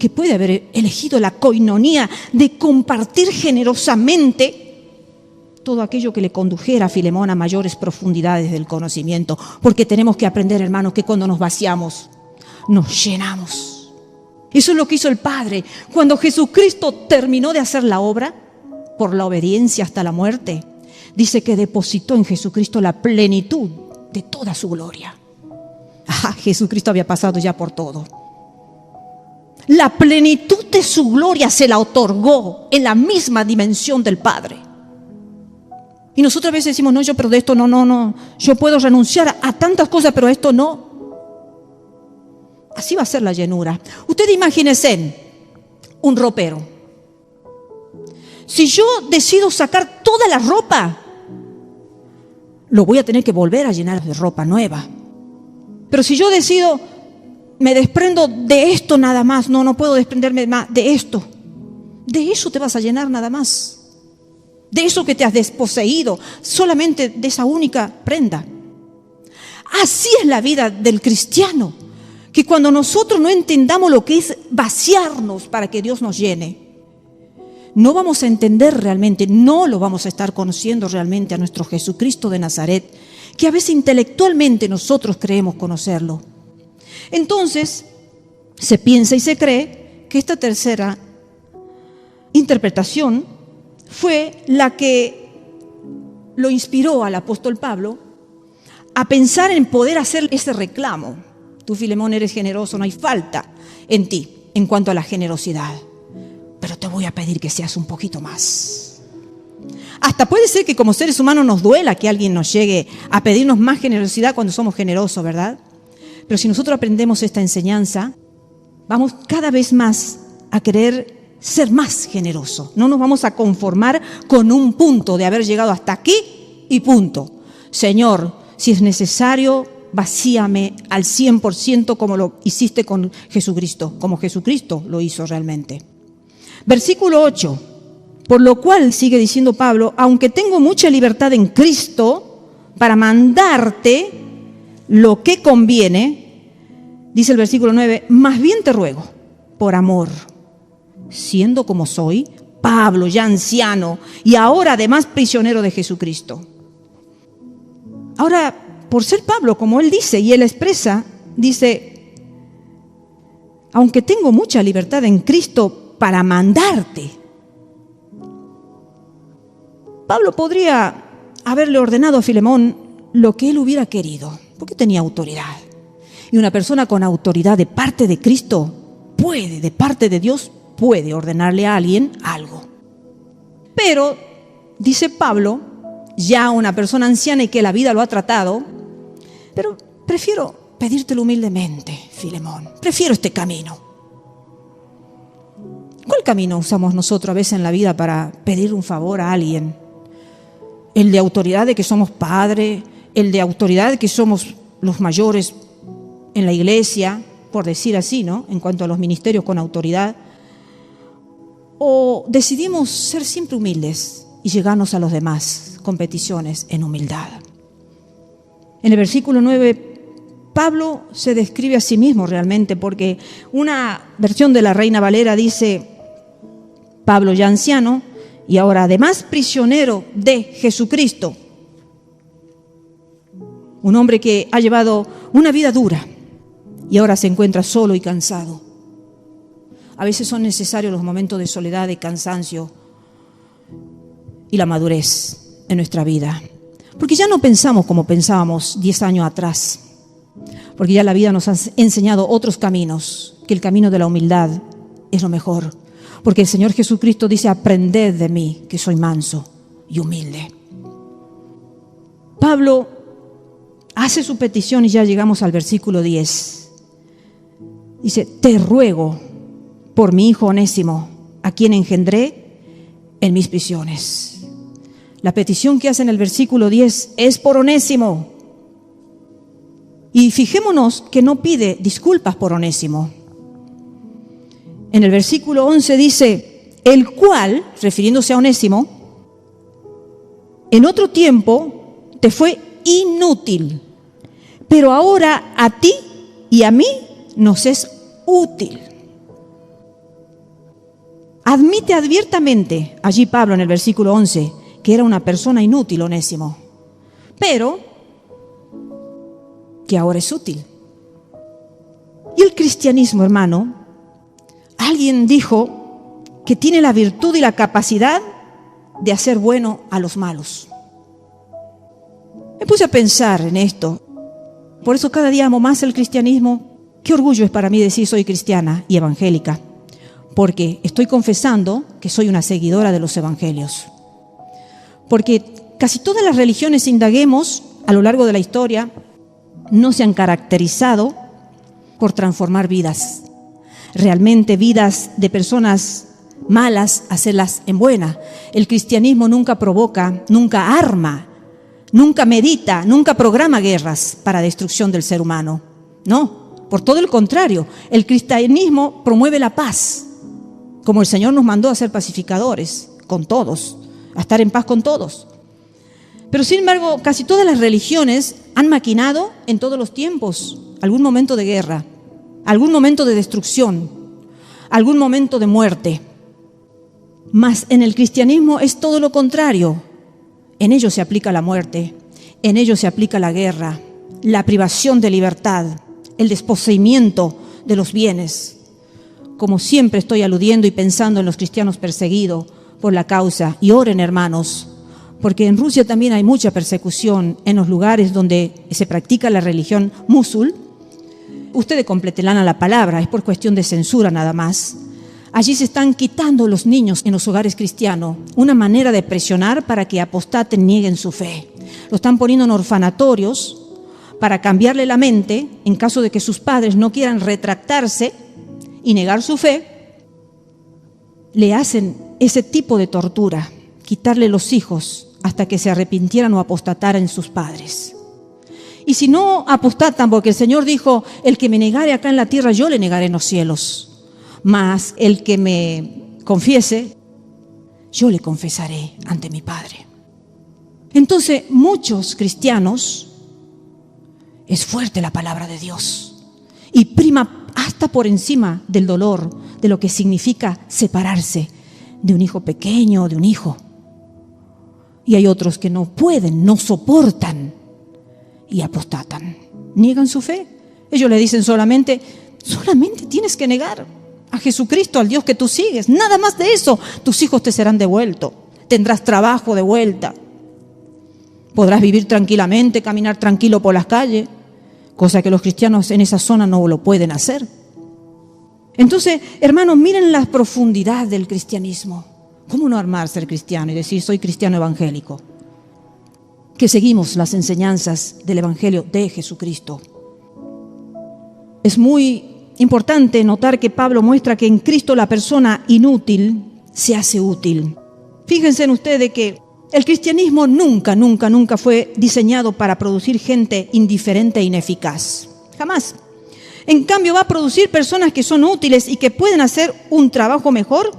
Que puede haber elegido la coinonía de compartir generosamente todo aquello que le condujera a Filemón a mayores profundidades del conocimiento. Porque tenemos que aprender, hermanos, que cuando nos vaciamos, nos llenamos. Eso es lo que hizo el Padre. Cuando Jesucristo terminó de hacer la obra, por la obediencia hasta la muerte, dice que depositó en Jesucristo la plenitud de toda su gloria. Jesucristo había pasado ya por todo. La plenitud de su gloria se la otorgó en la misma dimensión del Padre. Y nosotros a veces decimos: no, pero de esto no. Yo puedo renunciar a tantas cosas, pero esto no. Así va a ser la llenura. Ustedes imagínense un ropero. Si yo decido sacar toda la ropa, lo voy a tener que volver a llenar de ropa nueva. Pero si yo decido, me desprendo de esto nada más, no puedo desprenderme más de esto. De eso te vas a llenar nada más. De eso que te has desposeído, solamente de esa única prenda. Así es la vida del cristiano, que cuando nosotros no entendamos lo que es vaciarnos para que Dios nos llene, no vamos a entender realmente, no lo vamos a estar conociendo realmente a nuestro Jesucristo de Nazaret, que a veces intelectualmente nosotros creemos conocerlo. Entonces, se piensa y se cree que esta tercera interpretación fue la que lo inspiró al apóstol Pablo a pensar en poder hacer ese reclamo. Tú, Filemón, eres generoso, no hay falta en ti en cuanto a la generosidad, pero te voy a pedir que seas un poquito más. Hasta puede ser que como seres humanos nos duela que alguien nos llegue a pedirnos más generosidad cuando somos generosos, ¿verdad? Pero si nosotros aprendemos esta enseñanza, vamos cada vez más a querer ser más generosos. No nos vamos a conformar con un punto de haber llegado hasta aquí y punto. Señor, si es necesario, vacíame al 100% como lo hiciste con Jesucristo, como Jesucristo lo hizo realmente. Versículo 8, por lo cual, sigue diciendo Pablo, aunque tengo mucha libertad en Cristo para mandarte lo que conviene, dice el versículo 9, más bien te ruego, por amor, siendo como soy, Pablo, ya anciano, y ahora además prisionero de Jesucristo. Ahora, por ser Pablo, como él dice, y él expresa, dice, aunque tengo mucha libertad en Cristo para mandarte. Pablo podría haberle ordenado a Filemón lo que él hubiera querido, porque tenía autoridad. Y una persona con autoridad de parte de Cristo puede, de parte de Dios, puede ordenarle a alguien algo. Pero, dice Pablo, ya una persona anciana y que la vida lo ha tratado, pero prefiero pedírtelo humildemente, Filemón. Prefiero este camino. ¿Cuál camino usamos nosotros a veces en la vida para pedir un favor a alguien? El de autoridad de que somos padres, el de autoridad de que somos los mayores en la iglesia, por decir así, ¿no? En cuanto a los ministerios con autoridad. ¿O decidimos ser siempre humildes y llegarnos a los demás con peticiones en humildad? En el versículo 9, Pablo se describe a sí mismo realmente, porque una versión de la Reina Valera dice, Pablo ya anciano y ahora además prisionero de Jesucristo. Un hombre que ha llevado una vida dura y ahora se encuentra solo y cansado. A veces son necesarios los momentos de soledad, de cansancio y la madurez en nuestra vida. Porque ya no pensamos como pensábamos 10 años atrás. Porque ya la vida nos ha enseñado otros caminos, que el camino de la humildad es lo mejor. Porque el Señor Jesucristo dice, aprended de mí, que soy manso y humilde. Pablo hace su petición y ya llegamos al versículo 10. Dice, te ruego por mi hijo Onésimo, a quien engendré en mis prisiones. La petición que hace en el versículo 10 es por Onésimo. Y fijémonos que no pide disculpas por Onésimo. En el versículo 11 dice, el cual, refiriéndose a Onésimo, en otro tiempo te fue inútil, pero ahora a ti y a mí nos es útil. Admite abiertamente allí Pablo en el versículo 11 que era una persona inútil, Onésimo, pero que ahora es útil. Y el cristianismo, hermano, alguien dijo que tiene la virtud y la capacidad de hacer bueno a los malos. Me puse a pensar en esto. Por eso cada día amo más el cristianismo. Qué orgullo es para mí decir soy cristiana y evangélica, porque estoy confesando que soy una seguidora de los evangelios. Porque casi todas las religiones, indaguemos a lo largo de la historia, no se han caracterizado por transformar vidas. Realmente vidas de personas malas, hacerlas en buena. El cristianismo nunca provoca, nunca arma, nunca medita, nunca programa guerras para destrucción del ser humano. No, por todo el contrario, el cristianismo promueve la paz, como el Señor nos mandó a ser pacificadores con todos, a estar en paz con todos. Pero sin embargo, casi todas las religiones han maquinado en todos los tiempos algún momento de guerra, algún momento de destrucción, algún momento de muerte. Mas en el cristianismo es todo lo contrario. En ello se aplica la muerte, en ello se aplica la guerra, la privación de libertad, el desposeimiento de los bienes. Como siempre estoy aludiendo y pensando en los cristianos perseguidos por la causa. Y oren, hermanos, porque en Rusia también hay mucha persecución en los lugares donde se practica la religión musul. Ustedes completarán a la palabra, es por cuestión de censura nada más. Allí se están quitando los niños en los hogares cristianos, una manera de presionar para que apostaten, nieguen su fe. Lo están poniendo en orfanatorios para cambiarle la mente en caso de que sus padres no quieran retractarse y negar su fe. Le hacen ese tipo de tortura, quitarle los hijos hasta que se arrepintieran o apostataran en sus padres. Y si no apostatan, porque el Señor dijo, el que me negare acá en la tierra, yo le negaré en los cielos. Mas el que me confiese, yo le confesaré ante mi Padre. Entonces, muchos cristianos, es fuerte la palabra de Dios y prima hasta por encima del dolor, de lo que significa separarse de un hijo pequeño, de un hijo. Y hay otros que no pueden, no soportan y apostatan, niegan su fe. Ellos le dicen solamente tienes que negar a Jesucristo, al Dios que tú sigues. Nada más de eso, tus hijos te serán devueltos, tendrás trabajo de vuelta, podrás vivir tranquilamente, caminar tranquilo por las calles, cosa que los cristianos en esa zona no lo pueden hacer. Entonces, hermanos, miren la profundidad del cristianismo. ¿Cómo no armar ser cristiano y decir soy cristiano evangélico? Que seguimos las enseñanzas del Evangelio de Jesucristo. Es muy importante notar que Pablo muestra que en Cristo la persona inútil se hace útil. Fíjense en ustedes que el cristianismo nunca fue diseñado para producir gente indiferente e ineficaz. Jamás. En cambio, va a producir personas que son útiles y que pueden hacer un trabajo mejor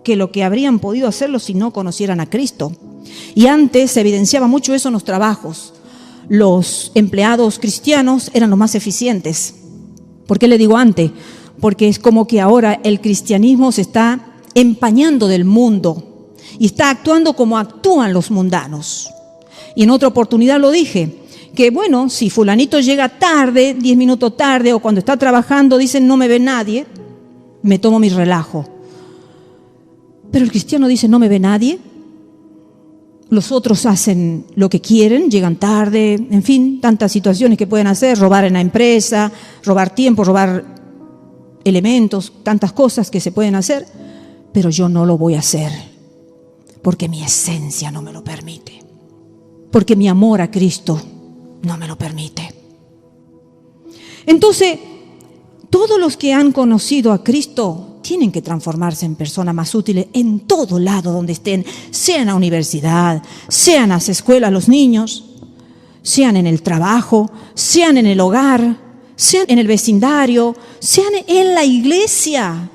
que lo que habrían podido hacerlo si no conocieran a Cristo. Y antes se evidenciaba mucho eso en los trabajos. Los empleados cristianos eran los más eficientes. ¿Por qué le digo antes? Porque es como que ahora el cristianismo se está empañando del mundo y está actuando como actúan los mundanos. Y en otra oportunidad lo dije, que bueno, si fulanito llega tarde, 10 minutos tarde, o cuando está trabajando dicen no me ve nadie, me tomo mi relajo. Pero el cristiano dice no me ve nadie. Los otros hacen lo que quieren, llegan tarde, en fin, tantas situaciones que pueden hacer, robar en la empresa, robar tiempo, robar elementos, tantas cosas que se pueden hacer, pero yo no lo voy a hacer, porque mi esencia no me lo permite, porque mi amor a Cristo no me lo permite. Entonces, todos los que han conocido a Cristo tienen que transformarse en personas más útiles en todo lado donde estén, sea en la universidad, sean en las escuelas los niños, sean en el trabajo, sean en el hogar, sean en el vecindario, sean en la iglesia.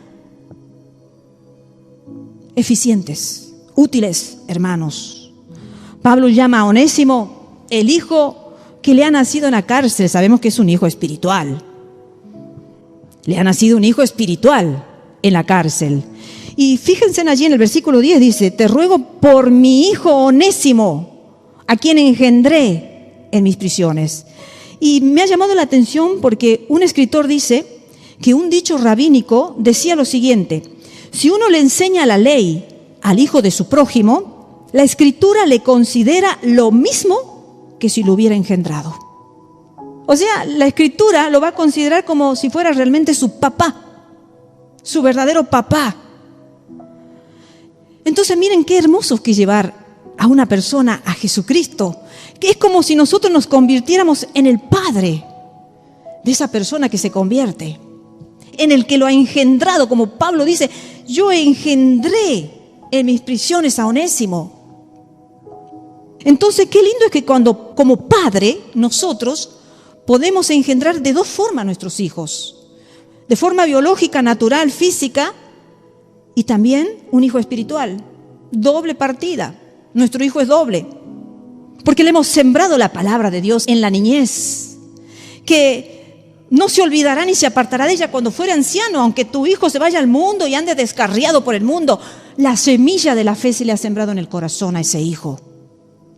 Eficientes, útiles, hermanos. Pablo llama a Onésimo el hijo que le ha nacido en la cárcel. Sabemos que es un hijo espiritual. Le ha nacido un hijo espiritual en la cárcel. Y fíjense allí en el versículo 10 dice, te ruego por mi hijo Onésimo, a quien engendré en mis prisiones. Y me ha llamado la atención porque un escritor dice que un dicho rabínico decía lo siguiente, si uno le enseña la ley al hijo de su prójimo, la escritura le considera lo mismo que si lo hubiera engendrado. O sea, la escritura lo va a considerar como si fuera realmente su papá, su verdadero papá. Entonces miren qué hermoso que llevar a una persona a Jesucristo, que es como si nosotros nos convirtiéramos en el padre de esa persona que se convierte, en el que lo ha engendrado, como Pablo dice, yo engendré en mis prisiones a Onésimo. Entonces qué lindo es que cuando como padre nosotros podemos engendrar de dos formas a nuestros hijos. De forma biológica, natural, física, y también un hijo espiritual. Doble partida. Nuestro hijo es doble. Porque le hemos sembrado la palabra de Dios en la niñez. Que no se olvidará ni se apartará de ella cuando fuera anciano, aunque tu hijo se vaya al mundo y ande descarriado por el mundo. La semilla de la fe se le ha sembrado en el corazón a ese hijo.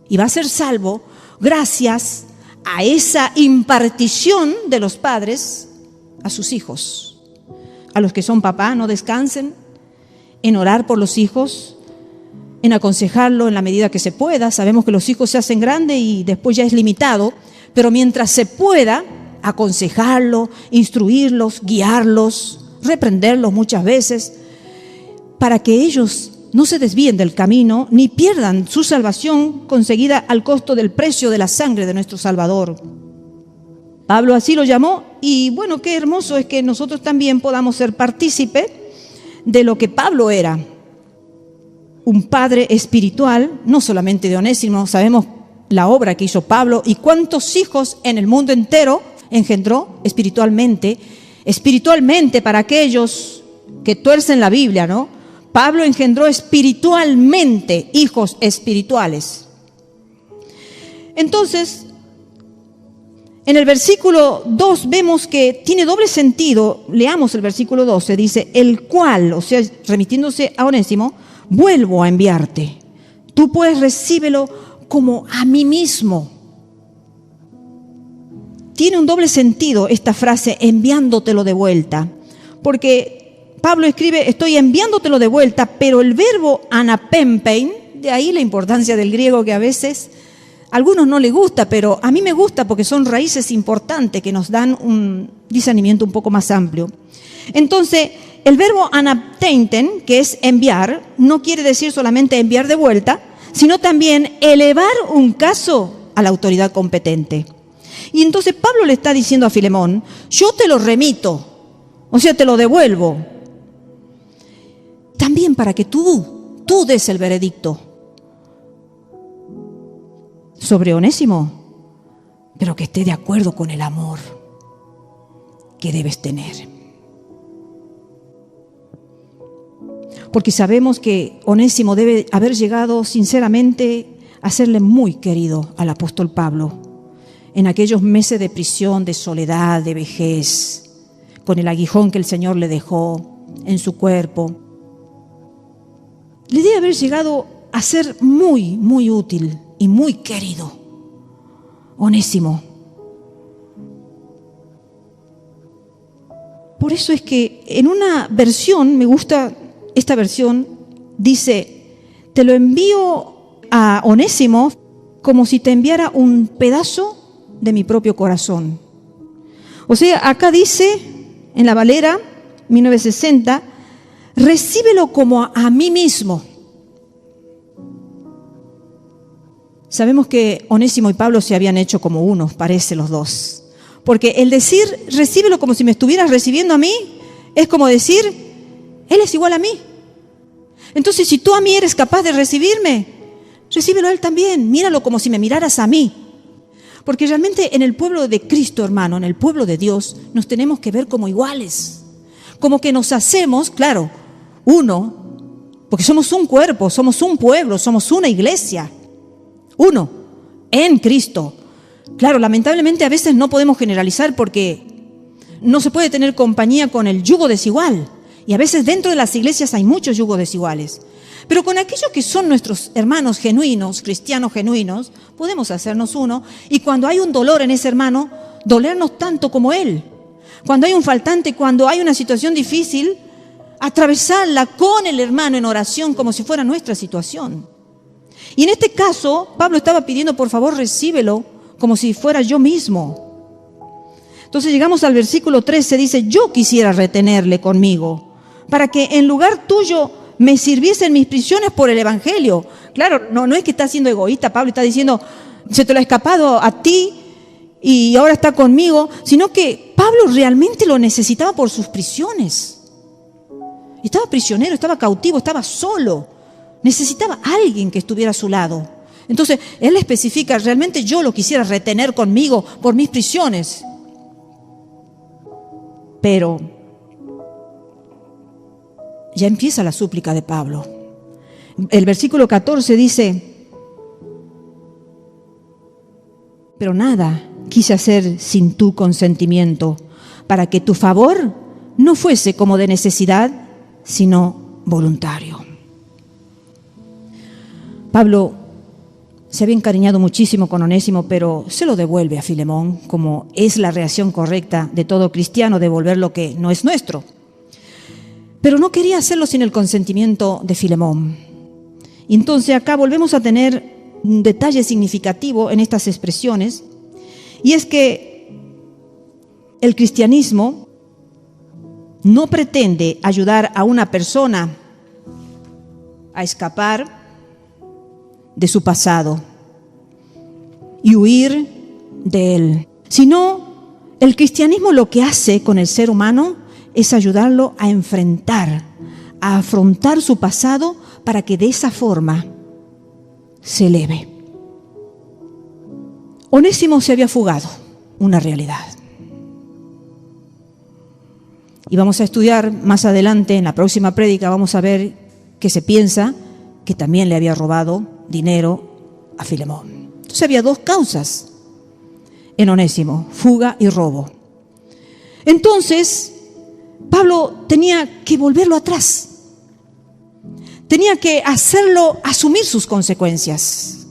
Y va a ser salvo gracias a esa impartición de los padres a sus hijos. A los que son papás, no descansen en orar por los hijos, en aconsejarlo en la medida que se pueda. Sabemos que los hijos se hacen grandes y después ya es limitado, pero mientras se pueda, aconsejarlo, instruirlos, guiarlos, reprenderlos muchas veces, para que ellos no se desvíen del camino ni pierdan su salvación conseguida al costo del precio de la sangre de nuestro Salvador. Pablo así lo llamó, y bueno, qué hermoso es que nosotros también podamos ser partícipes de lo que Pablo era. Un padre espiritual, no solamente de Onésimo. Sabemos la obra que hizo Pablo y cuántos hijos en el mundo entero engendró espiritualmente para aquellos que tuercen la Biblia, ¿no? Pablo engendró espiritualmente hijos espirituales. Entonces, en el versículo 2 vemos que tiene doble sentido. Leamos el versículo 12, dice, el cual, o sea, remitiéndose a Onésimo, vuelvo a enviarte. Tú pues recíbelo como a mí mismo. Tiene un doble sentido esta frase, enviándotelo de vuelta, porque Pablo escribe, estoy enviándotelo de vuelta, pero el verbo anapempein, de ahí la importancia del griego, que a veces a algunos no les gusta, pero a mí me gusta porque son raíces importantes que nos dan un discernimiento un poco más amplio. Entonces, el verbo anapteinten, que es enviar, no quiere decir solamente enviar de vuelta, sino también elevar un caso a la autoridad competente. Y entonces Pablo le está diciendo a Filemón, yo te lo remito, o sea, te lo devuelvo. También para que tú des el veredicto sobre Onésimo, pero que esté de acuerdo con el amor que debes tener. Porque sabemos que Onésimo debe haber llegado sinceramente a serle muy querido al apóstol Pablo en aquellos meses de prisión, de soledad, de vejez, con el aguijón que el Señor le dejó en su cuerpo. Le debe haber llegado a ser muy, muy útil y muy querido Onésimo. Por eso es que en una versión, me gusta esta versión, dice, te lo envío a Onésimo como si te enviara un pedazo de mi propio corazón. O sea, acá dice, en la Valera 1960, recíbelo como a mí mismo. Sabemos que Onésimo y Pablo se habían hecho como uno, parece los dos. Porque el decir, recíbelo como si me estuvieras recibiendo a mí, es como decir, él es igual a mí. Entonces, si tú a mí eres capaz de recibirme, recíbelo a él también. Míralo como si me miraras a mí. Porque realmente en el pueblo de Cristo, hermano, en el pueblo de Dios, nos tenemos que ver como iguales. Como que nos hacemos, claro, uno, porque somos un cuerpo, somos un pueblo, somos una iglesia. Uno, en Cristo. Claro, lamentablemente a veces no podemos generalizar porque no se puede tener compañía con el yugo desigual. Y a veces dentro de las iglesias hay muchos yugos desiguales. Pero con aquellos que son nuestros hermanos genuinos, cristianos genuinos, podemos hacernos uno. Y cuando hay un dolor en ese hermano, dolernos tanto como él. Cuando hay un faltante, cuando hay una situación difícil, atravesarla con el hermano en oración como si fuera nuestra situación. Y en este caso, Pablo estaba pidiendo, por favor, recíbelo como si fuera yo mismo. Entonces llegamos al versículo 13, dice, yo quisiera retenerle conmigo, para que en lugar tuyo me sirviesen mis prisiones por el evangelio. Claro, no es que está siendo egoísta, Pablo está diciendo, se te lo ha escapado a ti y ahora está conmigo, sino que Pablo realmente lo necesitaba por sus prisiones. Estaba prisionero, estaba cautivo, estaba solo. Necesitaba a alguien que estuviera a su lado. Entonces, él especifica, realmente yo lo quisiera retener conmigo por mis prisiones. Pero ya empieza la súplica de Pablo. El versículo 14 dice, pero nada quise hacer sin tu consentimiento, para que tu favor no fuese como de necesidad, sino voluntario. Pablo se había encariñado muchísimo con Onésimo, pero se lo devuelve a Filemón, como es la reacción correcta de todo cristiano, devolver lo que no es nuestro. Pero no quería hacerlo sin el consentimiento de Filemón. Y entonces acá volvemos a tener un detalle significativo en estas expresiones, y es que el cristianismo no pretende ayudar a una persona a escapar de su pasado y huir de él, sino el cristianismo lo que hace con el ser humano es ayudarlo a enfrentar, a afrontar su pasado para que de esa forma se eleve. Onésimo se había fugado, una realidad. Y vamos a estudiar más adelante, en la próxima prédica, vamos a ver que se piensa que también le había robado dinero a Filemón. Entonces había dos causas en Onésimo, fuga y robo. Entonces, Pablo tenía que volverlo atrás. Tenía que hacerlo asumir sus consecuencias.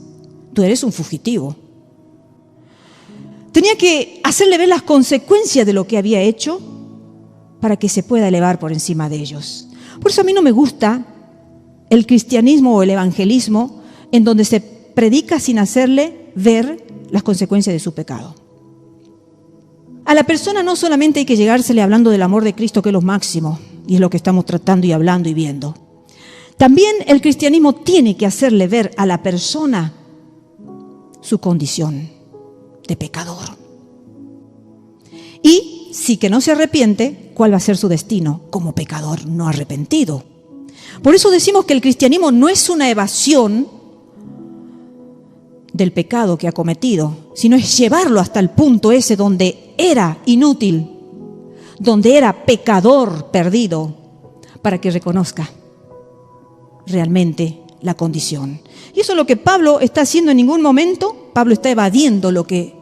Tú eres un fugitivo. Tenía que hacerle ver las consecuencias de lo que había hecho para que se pueda elevar por encima de ellos. Por eso a mí no me gusta el cristianismo o el evangelismo en donde se predica sin hacerle ver las consecuencias de su pecado. A la persona no solamente hay que llegársele hablando del amor de Cristo, que es lo máximo, y es lo que estamos tratando y hablando y viendo. También el cristianismo tiene que hacerle ver a la persona su condición de pecador. Y si que no se arrepiente, ¿cuál va a ser su destino? Como pecador no arrepentido. Por eso decimos que el cristianismo no es una evasión del pecado que ha cometido, sino es llevarlo hasta el punto ese donde era inútil, donde era pecador perdido, para que reconozca realmente la condición. Y eso es lo que Pablo está haciendo. En ningún momento Pablo está evadiendo lo que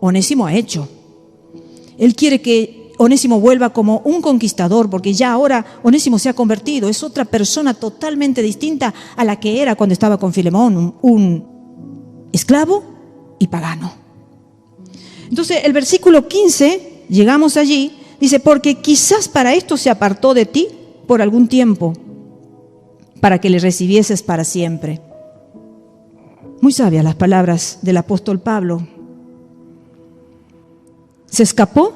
Onésimo ha hecho. Él quiere que Onésimo vuelva como un conquistador, porque ya ahora Onésimo se ha convertido, es otra persona totalmente distinta a la que era cuando estaba con Filemón, un esclavo y pagano. Entonces el versículo 15, llegamos allí, dice: porque quizás para esto se apartó de ti por algún tiempo, para que le recibieses para siempre. Muy sabias las palabras del apóstol Pablo. Se escapó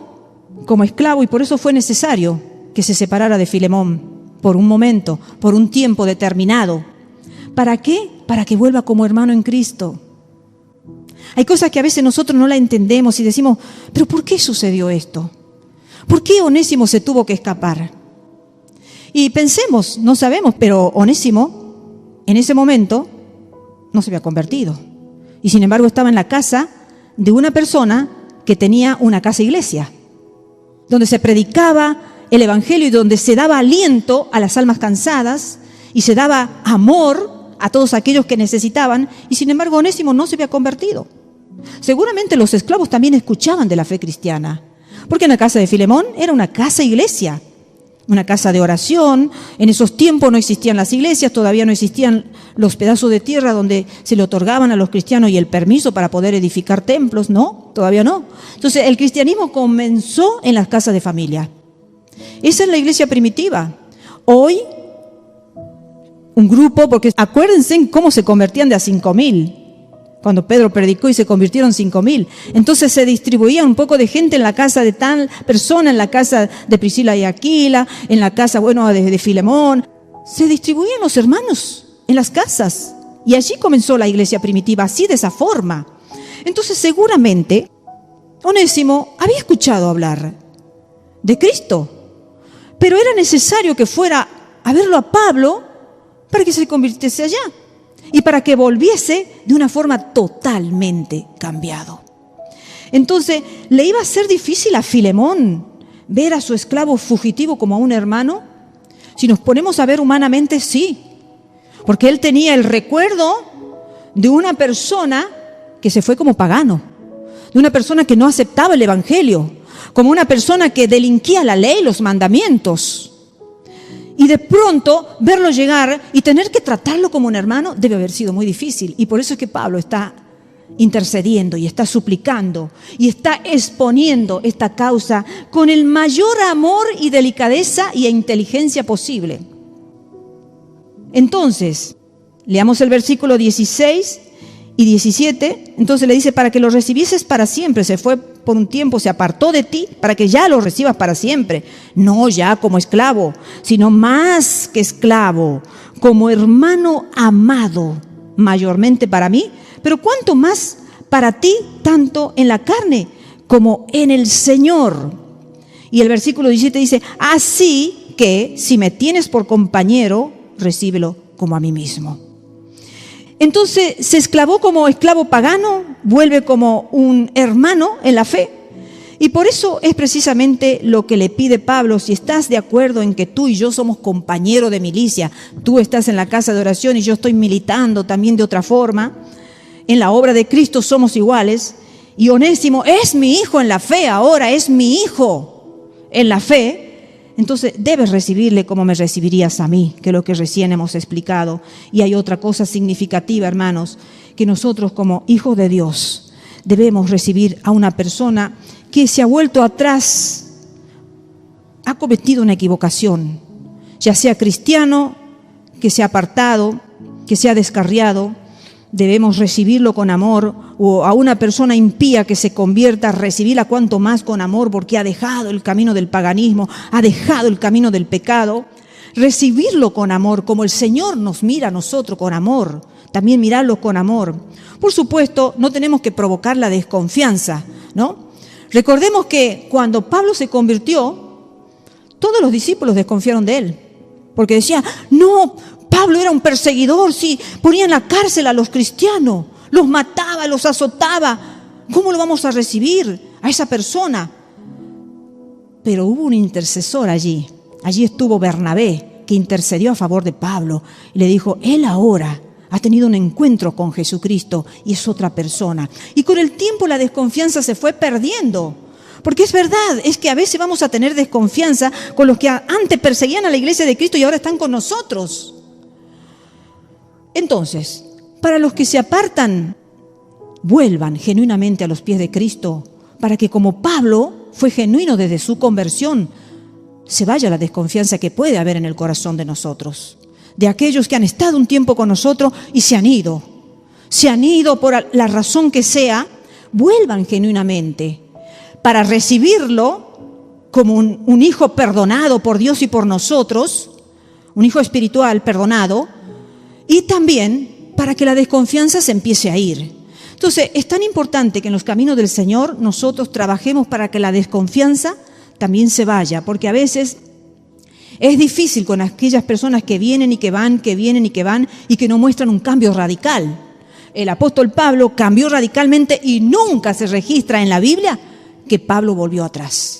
como esclavo y por eso fue necesario que se separara de Filemón por un momento, por un tiempo determinado. ¿Para qué? Para que vuelva como hermano en Cristo. Hay cosas que a veces nosotros no la entendemos y decimos: ¿pero por qué sucedió esto? ¿Por qué Onésimo se tuvo que escapar? Y pensemos, no sabemos, pero Onésimo en ese momento no se había convertido. Y sin embargo estaba en la casa de una persona que tenía una casa iglesia, donde se predicaba el evangelio y donde se daba aliento a las almas cansadas y se daba amor a todos aquellos que necesitaban. Y sin embargo Onésimo no se había convertido. Seguramente los esclavos también escuchaban de la fe cristiana, porque en la casa de Filemón era una casa iglesia, una casa de oración. En esos tiempos no existían las iglesias, todavía no existían los pedazos de tierra donde se le otorgaban a los cristianos y el permiso para poder edificar templos, no, todavía no. Entonces el cristianismo comenzó en las casas de familia. Esa es la iglesia primitiva. Hoy un grupo, porque acuérdense en cómo se convertían de a 5,000. Cuando Pedro predicó y se convirtieron 5,000. Entonces se distribuía un poco de gente en la casa de tal persona, en la casa de Priscila y Aquila, en la casa, de Filemón. Se distribuían los hermanos en las casas. Y allí comenzó la iglesia primitiva, así, de esa forma. Entonces seguramente Onésimo había escuchado hablar de Cristo, pero era necesario que fuera a verlo a Pablo para que se convirtiese allá y para que volviese de una forma totalmente cambiado. Entonces, ¿le iba a ser difícil a Filemón ver a su esclavo fugitivo como a un hermano? Si nos ponemos a ver humanamente, sí, porque él tenía el recuerdo de una persona que se fue como pagano, de una persona que no aceptaba el evangelio, como una persona que delinquía la ley, los mandamientos. Y de pronto verlo llegar y tener que tratarlo como un hermano debe haber sido muy difícil. Y por eso es que Pablo está intercediendo y está suplicando y está exponiendo esta causa con el mayor amor y delicadeza y inteligencia posible. Entonces, leamos el versículo 16 y 17. Entonces le dice, para que lo recibieses para siempre, se fue por un tiempo, se apartó de ti, para que ya lo recibas para siempre. No ya como esclavo, sino más que esclavo, como hermano amado, mayormente para mí, pero cuánto más para ti, tanto en la carne como en el Señor. Y el versículo 17 dice, así que si me tienes por compañero, recíbelo como a mí mismo. Entonces se esclavó como esclavo pagano, vuelve como un hermano en la fe. Y por eso es precisamente lo que le pide Pablo. Si estás de acuerdo en que tú y yo somos compañeros de milicia, tú estás en la casa de oración y yo estoy militando también de otra forma, en la obra de Cristo somos iguales, y Onésimo es mi hijo en la fe, ahora es mi hijo en la fe, entonces debes recibirle como me recibirías a mí, que es lo que recién hemos explicado. Y hay otra cosa significativa, hermanos, que nosotros como hijos de Dios debemos recibir a una persona que se ha vuelto atrás, ha cometido una equivocación, ya sea cristiano, que se ha apartado, que se ha descarriado. Debemos recibirlo con amor, o a una persona impía que se convierta, recibirla cuanto más con amor, porque ha dejado el camino del paganismo, ha dejado el camino del pecado. Recibirlo con amor, como el Señor nos mira a nosotros con amor, también mirarlo con amor. Por supuesto, no tenemos que provocar la desconfianza, ¿no? Recordemos que cuando Pablo se convirtió, todos los discípulos desconfiaron de él, porque decían, no, Pablo era un perseguidor, sí, ponía en la cárcel a los cristianos, los mataba, los azotaba. ¿Cómo lo vamos a recibir a esa persona? Pero hubo un intercesor allí. Allí estuvo Bernabé, que intercedió a favor de Pablo y le dijo, él ahora ha tenido un encuentro con Jesucristo y es otra persona. Y con el tiempo la desconfianza se fue perdiendo. Porque es verdad, es que a veces vamos a tener desconfianza con los que antes perseguían a la iglesia de Cristo y ahora están con nosotros. Entonces, para los que se apartan, vuelvan genuinamente a los pies de Cristo, para que como Pablo fue genuino desde su conversión, se vaya la desconfianza que puede haber en el corazón de nosotros, de aquellos que han estado un tiempo con nosotros y se han ido por la razón que sea. Vuelvan genuinamente para recibirlo como un hijo perdonado por Dios y por nosotros, un hijo espiritual perdonado, y también para que la desconfianza se empiece a ir. Entonces, es tan importante que en los caminos del Señor nosotros trabajemos para que la desconfianza también se vaya, porque a veces es difícil con aquellas personas que vienen y que van, que vienen y que van y que no muestran un cambio radical. El apóstol Pablo cambió radicalmente y nunca se registra en la Biblia que Pablo volvió atrás.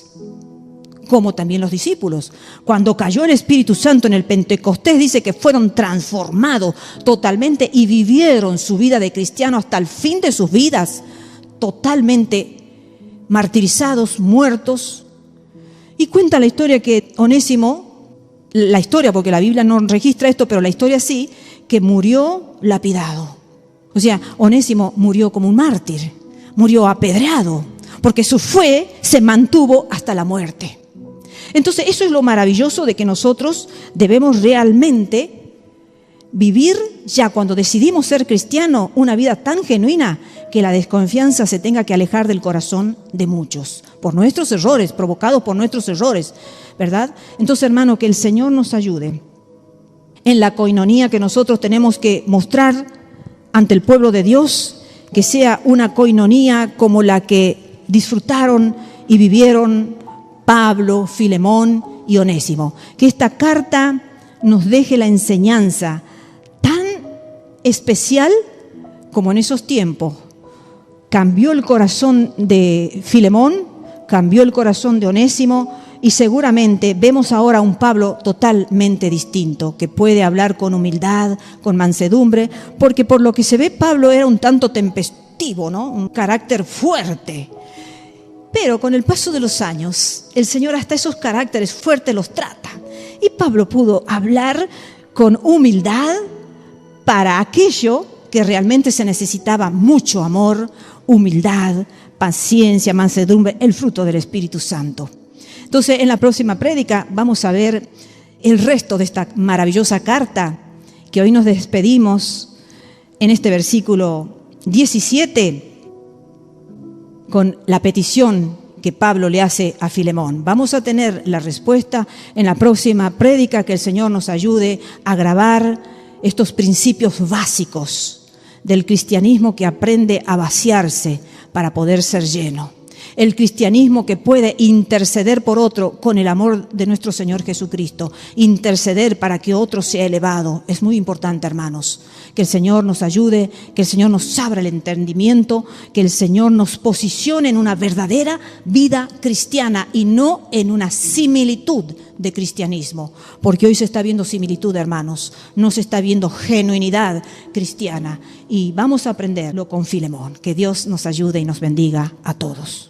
Como también los discípulos. Cuando cayó el Espíritu Santo en el Pentecostés, dice que fueron transformados totalmente y vivieron su vida de cristiano hasta el fin de sus vidas, totalmente martirizados, muertos. Y cuenta la historia que Onésimo, la historia, porque la Biblia no registra esto, pero la historia sí, que murió lapidado. O sea, Onésimo murió como un mártir, murió apedreado, porque su fe se mantuvo hasta la muerte. Entonces, eso es lo maravilloso de que nosotros debemos realmente vivir, ya cuando decidimos ser cristianos, una vida tan genuina que la desconfianza se tenga que alejar del corazón de muchos, por nuestros errores, provocados por nuestros errores, ¿verdad? Entonces, hermano, que el Señor nos ayude en la coinonía que nosotros tenemos que mostrar ante el pueblo de Dios, que sea una coinonía como la que disfrutaron y vivieron Pablo, Filemón y Onésimo. Que esta carta nos deje la enseñanza tan especial como en esos tiempos. Cambió el corazón de Filemón, cambió el corazón de Onésimo y seguramente vemos ahora a un Pablo totalmente distinto, que puede hablar con humildad, con mansedumbre, porque por lo que se ve Pablo era un tanto tempestivo, ¿no? Un carácter fuerte. Pero con el paso de los años, el Señor hasta esos caracteres fuertes los trata. Y Pablo pudo hablar con humildad para aquello que realmente se necesitaba: mucho amor, humildad, paciencia, mansedumbre, el fruto del Espíritu Santo. Entonces, en la próxima prédica vamos a ver el resto de esta maravillosa carta, que hoy nos despedimos en este versículo 17 con la petición que Pablo le hace a Filemón. Vamos a tener la respuesta en la próxima prédica. Que el Señor nos ayude a grabar estos principios básicos del cristianismo que aprende a vaciarse para poder ser lleno. El cristianismo que puede interceder por otro con el amor de nuestro Señor Jesucristo. Interceder para que otro sea elevado. Es muy importante, hermanos. Que el Señor nos ayude, que el Señor nos abra el entendimiento, que el Señor nos posicione en una verdadera vida cristiana y no en una similitud de cristianismo. Porque hoy se está viendo similitud, hermanos. No se está viendo genuinidad cristiana. Y vamos a aprenderlo con Filemón. Que Dios nos ayude y nos bendiga a todos.